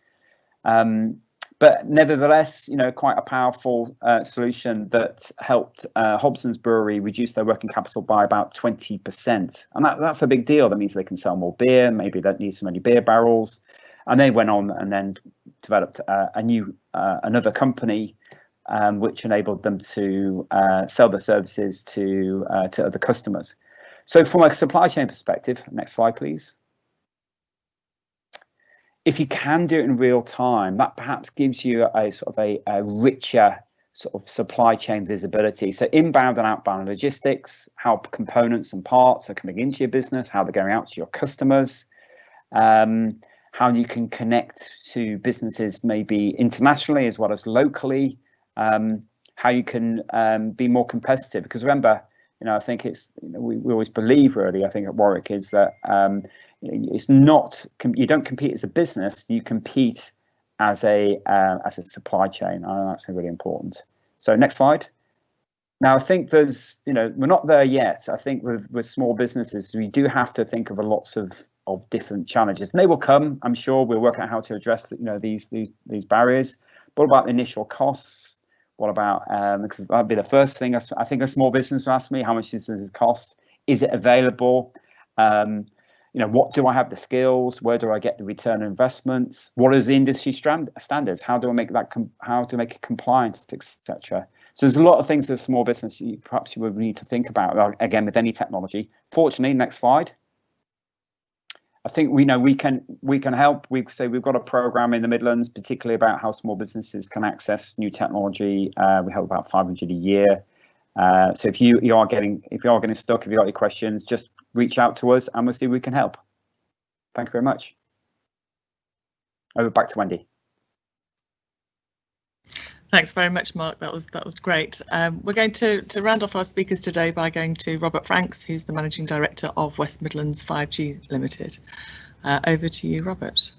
But nevertheless, quite a powerful solution that helped Hobsons Brewery reduce their working capital by about 20%. And that's a big deal. That means they can sell more beer, maybe they don't need so many beer barrels. And they went on and then developed another company, which enabled them to sell their services to other customers. So from a supply chain perspective, next slide, please. If you can do it in real time, that perhaps gives you a sort of a richer sort of supply chain visibility. So inbound and outbound logistics, how components and parts are coming into your business, how they're going out to your customers, how you can connect to businesses maybe internationally as well as locally, how you can be more competitive. Because remember, I think it's, we always believe really, I think at Warwick, is that it's not, you don't compete as a business, you compete as a supply chain. And that's really important. So next slide. Now, I think there's, we're not there yet. I think with small businesses, we do have to think of lots of different challenges, and they will come. I'm sure we'll work out how to address these barriers. What about the initial costs? What about, because that'd be the first thing I think a small business will ask me, how much does this cost? Is it available? What do I have the skills? Where do I get the return on investments? What is the industry standards? How do I make that, how to make it compliant, etc. So there's a lot of things as a small business perhaps you would need to think about, again, with any technology. Fortunately, next slide. I think we know we can help. We say we've got a program in the Midlands, particularly about how small businesses can access new technology. We help about 500 a year. So if you are getting stuck, if you've got any questions, just reach out to us and we'll see if we can help. Thank you very much. Over back to Wendy. Thanks very much, Mark. That was great. We're going to round off our speakers today by going to Robert Franks, who's the Managing Director of West Midlands 5G Limited. Over to you, Robert.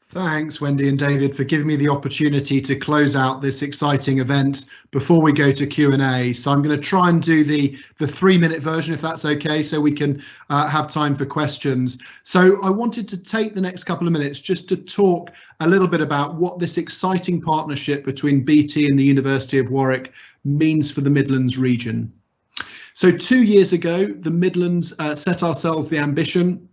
Thanks, Wendy and David, for giving me the opportunity to close out this exciting event before we go to Q&A. So I'm going to try and do the 3-minute version, if that's okay, so we can have time for questions. So I wanted to take the next couple of minutes just to talk a little bit about what this exciting partnership between BT and the University of Warwick means for the Midlands region. So 2 years ago, the Midlands set ourselves the ambition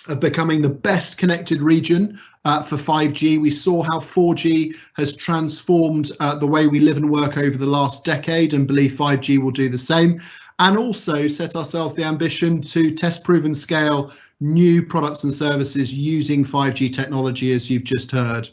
of becoming the best connected region for 5G. We saw how 4G has transformed the way we live and work over the last decade and believe 5G will do the same, and also set ourselves the ambition to test, prove and scale new products and services using 5G technology, as you've just heard.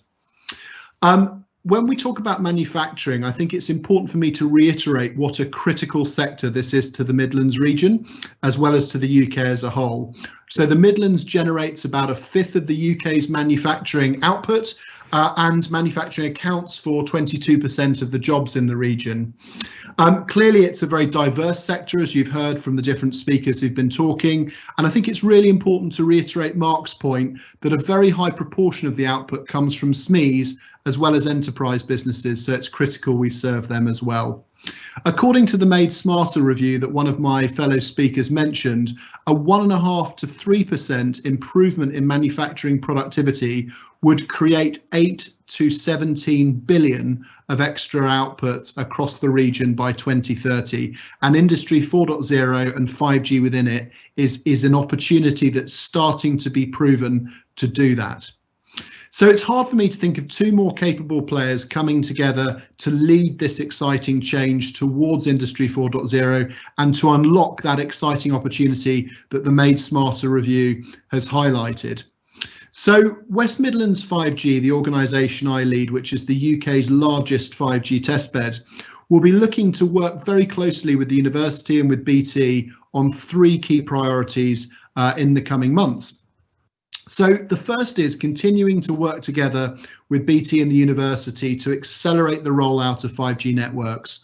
When we talk about manufacturing, I think it's important for me to reiterate what a critical sector this is to the Midlands region, as well as to the UK as a whole. So the Midlands generates about 1/5 of the UK's manufacturing output, and manufacturing accounts for 22% of the jobs in the region. Clearly, it's a very diverse sector, as you've heard from the different speakers who've been talking. And I think it's really important to reiterate Mark's point that a very high proportion of the output comes from SMEs as well as enterprise businesses. So it's critical we serve them as well. According to the Made Smarter review that one of my fellow speakers mentioned, a 1.5 to 3% improvement in manufacturing productivity would create 8 to 17 billion of extra output across the region by 2030. And Industry 4.0 and 5G within it is an opportunity that's starting to be proven to do that. So it's hard for me to think of two more capable players coming together to lead this exciting change towards Industry 4.0 and to unlock that exciting opportunity that the Made Smarter review has highlighted. So West Midlands 5G, the organisation I lead, which is the UK's largest 5G testbed, will be looking to work very closely with the university and with BT on 3 key priorities in the coming months. So the first is continuing to work together with BT and the university to accelerate the rollout of 5G networks.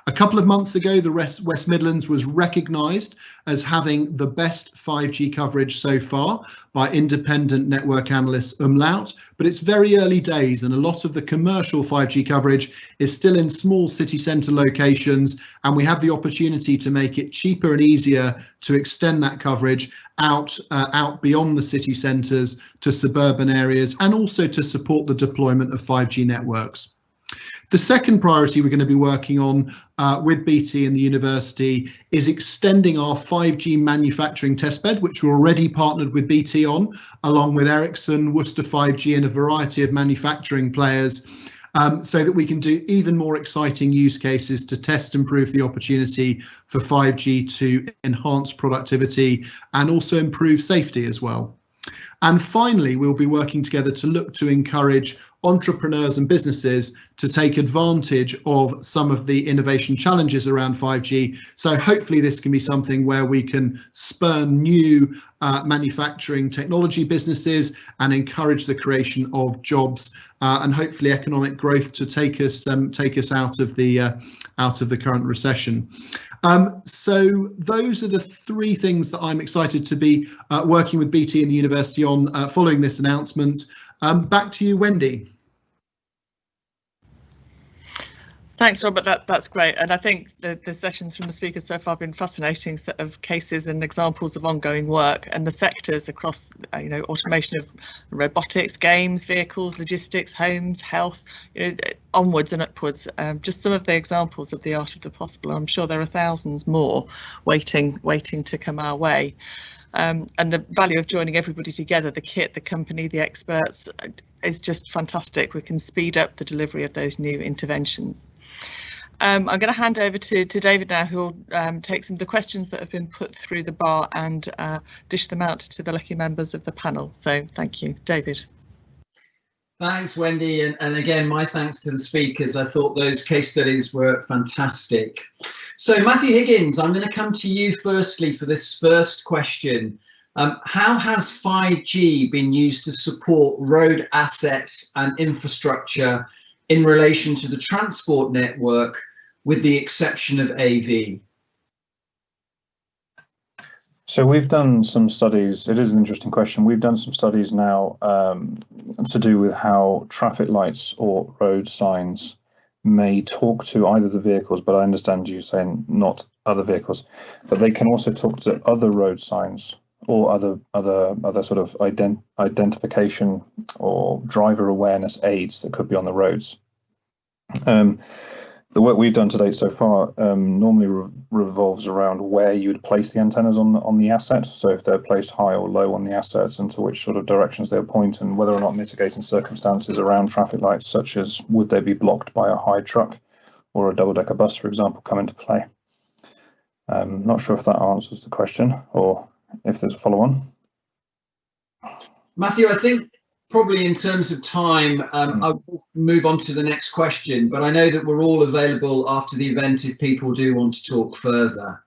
A couple of months ago, the West Midlands was recognised as having the best 5G coverage so far by independent network analyst Umlaut, but it's very early days and a lot of the commercial 5G coverage is still in small city centre locations, and we have the opportunity to make it cheaper and easier to extend that coverage out beyond the city centres to suburban areas, and also to support the deployment of 5G networks. The second priority we're going to be working on with BT and the university is extending our 5G manufacturing testbed, which we're already partnered with BT on, along with Ericsson, Worcester 5G and a variety of manufacturing players, so that we can do even more exciting use cases to test and prove the opportunity for 5G to enhance productivity and also improve safety as well. And finally, we'll be working together to look to encourage entrepreneurs and businesses to take advantage of some of the innovation challenges around 5G. So hopefully this can be something where we can spur new manufacturing technology businesses and encourage the creation of jobs and hopefully economic growth to take us out of the current recession. So those are the 3 things that I'm excited to be working with BT and the university on following this announcement. Back to you, Wendy. Thanks, Robert. That's great. And I think the sessions from the speakers so far have been fascinating set of cases and examples of ongoing work, and the sectors across, automation of robotics, games, vehicles, logistics, homes, health, onwards and upwards. Just some of the examples of the art of the possible. I'm sure there are thousands more waiting to come our way. And the value of joining everybody together, the kit, the company, the experts, is just fantastic. We can speed up the delivery of those new interventions. I'm going to hand over to David now, who will take some of the questions that have been put through the bar and dish them out to the lucky members of the panel. So thank you, David. Thanks, Wendy. And again, my thanks to the speakers. I thought those case studies were fantastic. So Matthew Higgins, I'm going to come to you firstly for this first question. How has 5G been used to support road assets and infrastructure in relation to the transport network, with the exception of AV? So we've done some studies. It is an interesting question. We've done some studies now to do with how traffic lights or road signs may talk to either the vehicles, but I understand you saying not other vehicles, but they can also talk to other road signs or other sort of identification or driver awareness aids that could be on the roads. The work we've done to date so far normally revolves around where you would place the antennas on the asset. So if they're placed high or low on the assets, and to which sort of directions they'll point, and whether or not mitigating circumstances around traffic lights, such as would they be blocked by a high truck or a double-decker bus, for example, come into play. Not sure if that answers the question or if there's a follow-on. Matthew, I think probably in terms of time, I'll move on to the next question, but I know that we're all available after the event if people do want to talk further.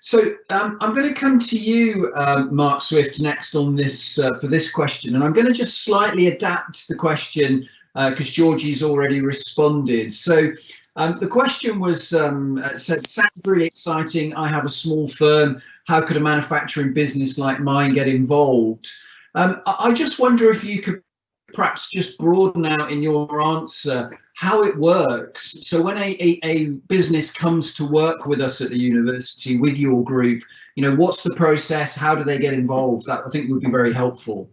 So I'm going to come to you, Mark Swift, next on this for this question, and I'm going to just slightly adapt the question because Georgie's already responded. So the question was said, sounds really exciting. I have a small firm. How could a manufacturing business like mine get involved? I just wonder if you could perhaps just broaden out in your answer how it works. So when a business comes to work with us at the university, with your group, what's the process? How do they get involved? That I think would be very helpful.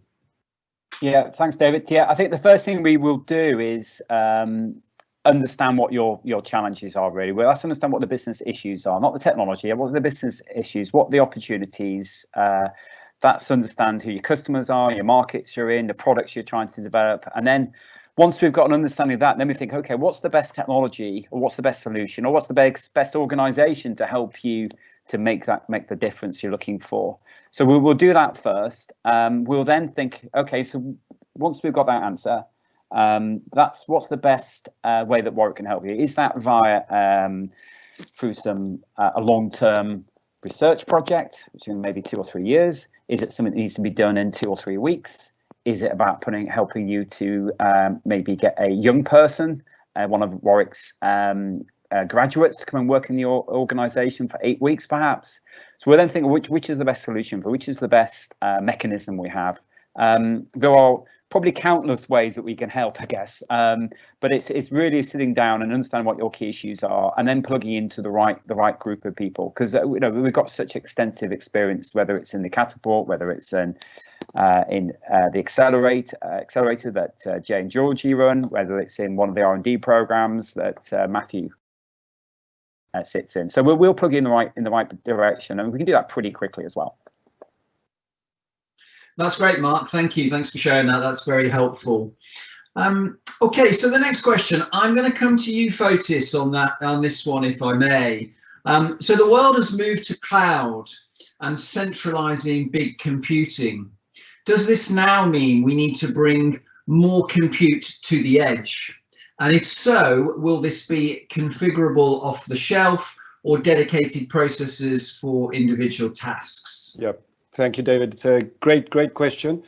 Yeah, thanks, David. Yeah, I think the first thing we will do is understand what your challenges are, really. Well, let's understand what the business issues are, not the technology. What are the business issues? What are the opportunities? That's understand who your customers are, your markets you're in, the products you're trying to develop. And then once we've got an understanding of that, then we think, okay, what's the best technology, or what's the best solution, or what's the best organization to help you to make the difference you're looking for. So we'll do that first. We'll then think, okay, so once we've got that answer, that's what's the best way that Warwick can help you. Is that via through some a long-term research project, which is maybe 2 or 3 years? Is it something that needs to be done in 2 or 3 weeks? Is it about helping you to maybe get a young person, one of Warwick's graduates, to come and work in your organisation for 8 weeks, perhaps? So we'll then think which is the best solution for which is the best mechanism we have. There are probably countless ways that we can help, I guess, but it's really sitting down and understanding what your key issues are, and then plugging into the right group of people, because we've got such extensive experience, whether it's in the catapult, whether it's in the accelerator that Jay and Georgie run, whether it's in one of the R&D programs that Matthew sits in. So we'll plug in in the right direction, and we can do that pretty quickly as well. That's great, Mark. Thank you. Thanks for sharing that. That's very helpful. Okay, so the next question, I'm going to come to you, Fotis, on this one, if I may. So the world has moved to cloud and centralizing big computing. Does this now mean we need to bring more compute to the edge? And if so, will this be configurable off the shelf or dedicated processors for individual tasks? Yep. Thank you, David. It's a great question.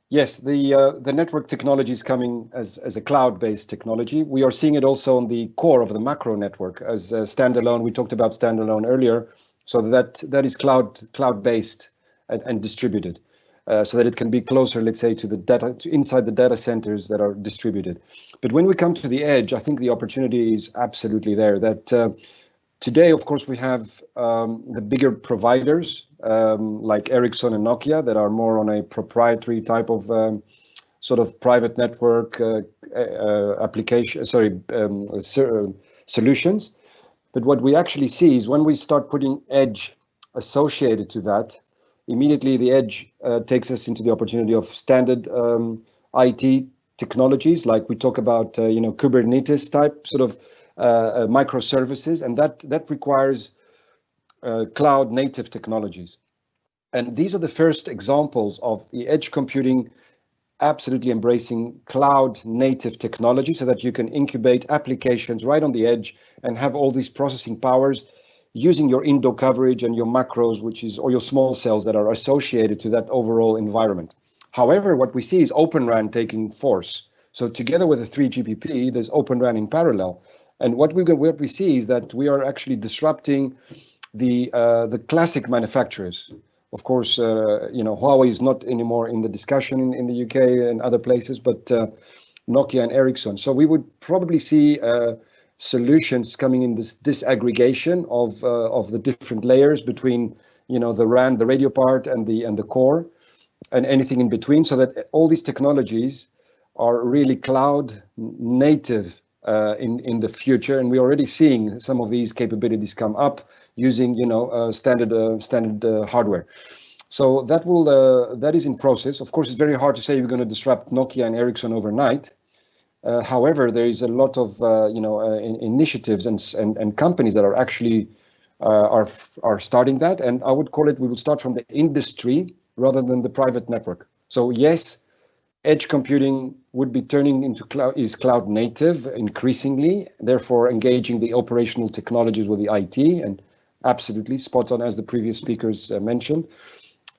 Yes, the network technology is coming as a cloud-based technology. We are seeing it also on the core of the macro network as a standalone. We talked about standalone earlier, so that is cloud-based and distributed. so that it can be closer, let's say, to the data, inside the data centers that are distributed. But when we come to the edge, I think the opportunity is absolutely there. That today, of course, we have the bigger providers like Ericsson and Nokia that are more on a proprietary type of sort of private network solutions. But what we actually see is when we start putting edge associated to that, immediately the edge takes us into the opportunity of standard IT technologies, like we talk about, Kubernetes type sort of microservices, and that requires cloud native technologies. And these are the first examples of the edge computing absolutely embracing cloud native technology so that you can incubate applications right on the edge and have all these processing powers using your indoor coverage and your macros, or your small cells that are associated to that overall environment. However, what we see is Open RAN taking force. So together with the 3GPP, there's Open RAN in parallel. And what we see is that we are actually disrupting the classic manufacturers. Of course, Huawei is not anymore in the discussion in the UK and other places, but Nokia and Ericsson. So we would probably see solutions coming in this disaggregation of the different layers between, the RAN, the radio part, and the core, and anything in between, so that all these technologies are really cloud native in the future. And we're already seeing some of these capabilities come up using, standard hardware. So that is in process. Of course, it's very hard to say you're going to disrupt Nokia and Ericsson overnight. However, there is a lot of initiatives and companies that are actually are starting that, and I would call it, we will start from the industry rather than the private network. So yes, edge computing would be turning into cloud native increasingly, therefore engaging the operational technologies with the IT, and absolutely spot on as the previous speakers mentioned.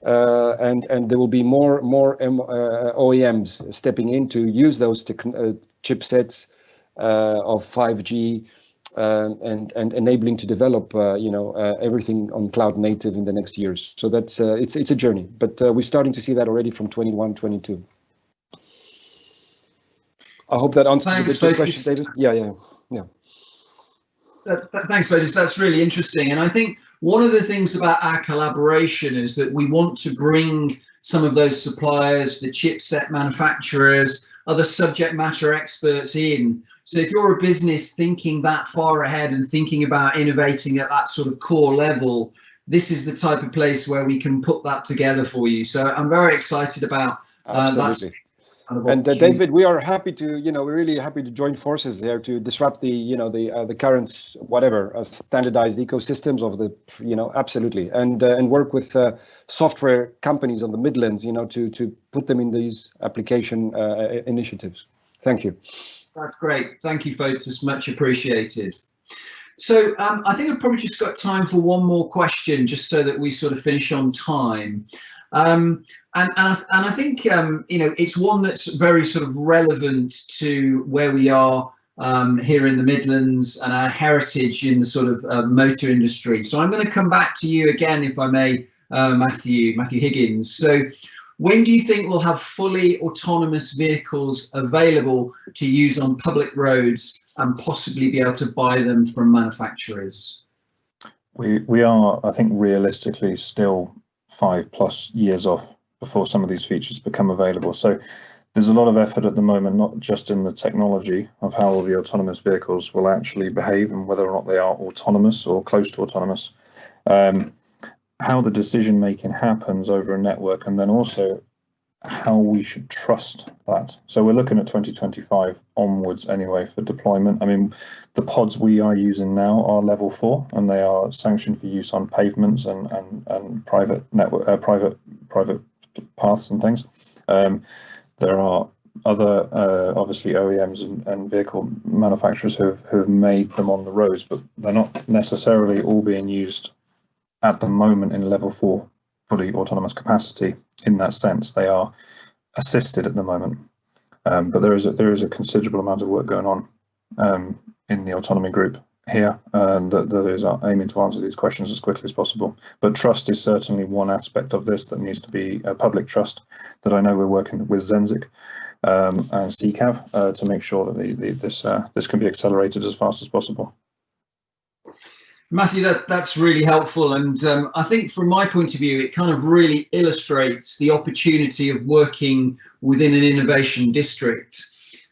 And there will be more OEMs stepping in to use those chipsets of 5G and enabling to develop everything on cloud native in the next years. So that's it's a journey, but we're starting to see that already from 21, 22. I hope that answers the question, David. Yeah. Thanks, Fotis. That's really interesting. And I think one of the things about our collaboration is that we want to bring some of those suppliers, the chipset manufacturers, other subject matter experts in. So if you're a business thinking that far ahead and thinking about innovating at that sort of core level, this is the type of place where we can put that together for you. So I'm very excited about that. And David, we are happy to, we're really happy to join forces there to disrupt the current standardized ecosystems of the, absolutely, and work with software companies on the Midlands, to put them in these application initiatives. Thank you. That's great. Thank you, Fotis. Much appreciated. So I think I've probably just got time for one more question, just so that we sort of finish on time. And I think it's one that's very sort of relevant to where we are here in the Midlands and our heritage in the sort of motor industry. So I'm going to come back to you again, if I may, Matthew Higgins. So when do you think we'll have fully autonomous vehicles available to use on public roads and possibly be able to buy them from manufacturers? We are, I think, realistically still 5+ years off before some of these features become available. So there's a lot of effort at the moment, not just in the technology of how the autonomous vehicles will actually behave and whether or not they are autonomous or close to autonomous, how the decision making happens over a network, and then also how we should trust that. So we're looking at 2025 onwards anyway for deployment. I mean, the pods we are using now are level 4, and they are sanctioned for use on pavements and private network, private paths and things. There are other obviously OEMs and vehicle manufacturers who have made them on the roads, but they're not necessarily all being used at the moment in level 4 fully autonomous capacity. In that sense, they are assisted at the moment, but there is a considerable amount of work going on in the autonomy group here that is aiming to answer these questions as quickly as possible. But trust is certainly one aspect of this that needs to be public trust, that I know we're working with Zenzik and CCAV to make sure that this can be accelerated as fast as possible. Matthew, that's really helpful, and I think from my point of view, it kind of really illustrates the opportunity of working within an innovation district,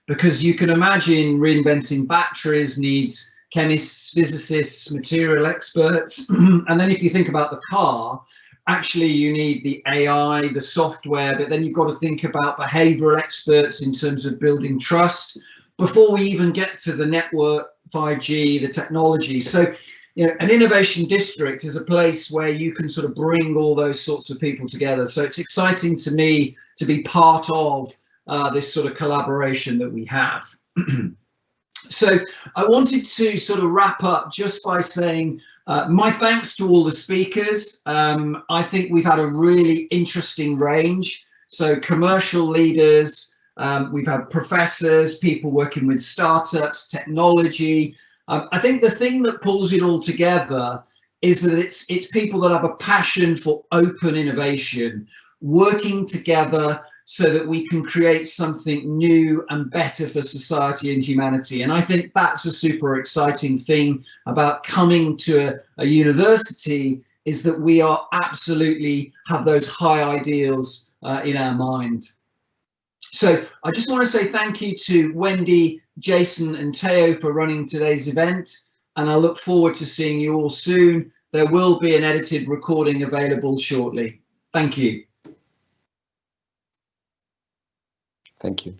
because you can imagine reinventing batteries needs chemists, physicists, material experts, and then if you think about the car, actually you need the AI, the software, but then you've got to think about behavioral experts in terms of building trust before we even get to the network, 5G, the technology. So, you know, an innovation district is a place where you can sort of bring all those sorts of people together. So it's exciting to me to be part of this sort of collaboration that we have. So I wanted to sort of wrap up just by saying my thanks to all the speakers. I think we've had a really interesting range. So commercial leaders, we've had professors, people working with startups, technology. I think the thing that pulls it all together is that it's people that have a passion for open innovation, working together so that we can create something new and better for society and humanity. And I think that's a super exciting thing about coming to a university, is that we are absolutely have those high ideals in our mind. So I just want to say thank you to Wendy, Jason and Teo for running today's event, and I look forward to seeing you all soon. There will be an edited recording available shortly. Thank you. Thank you.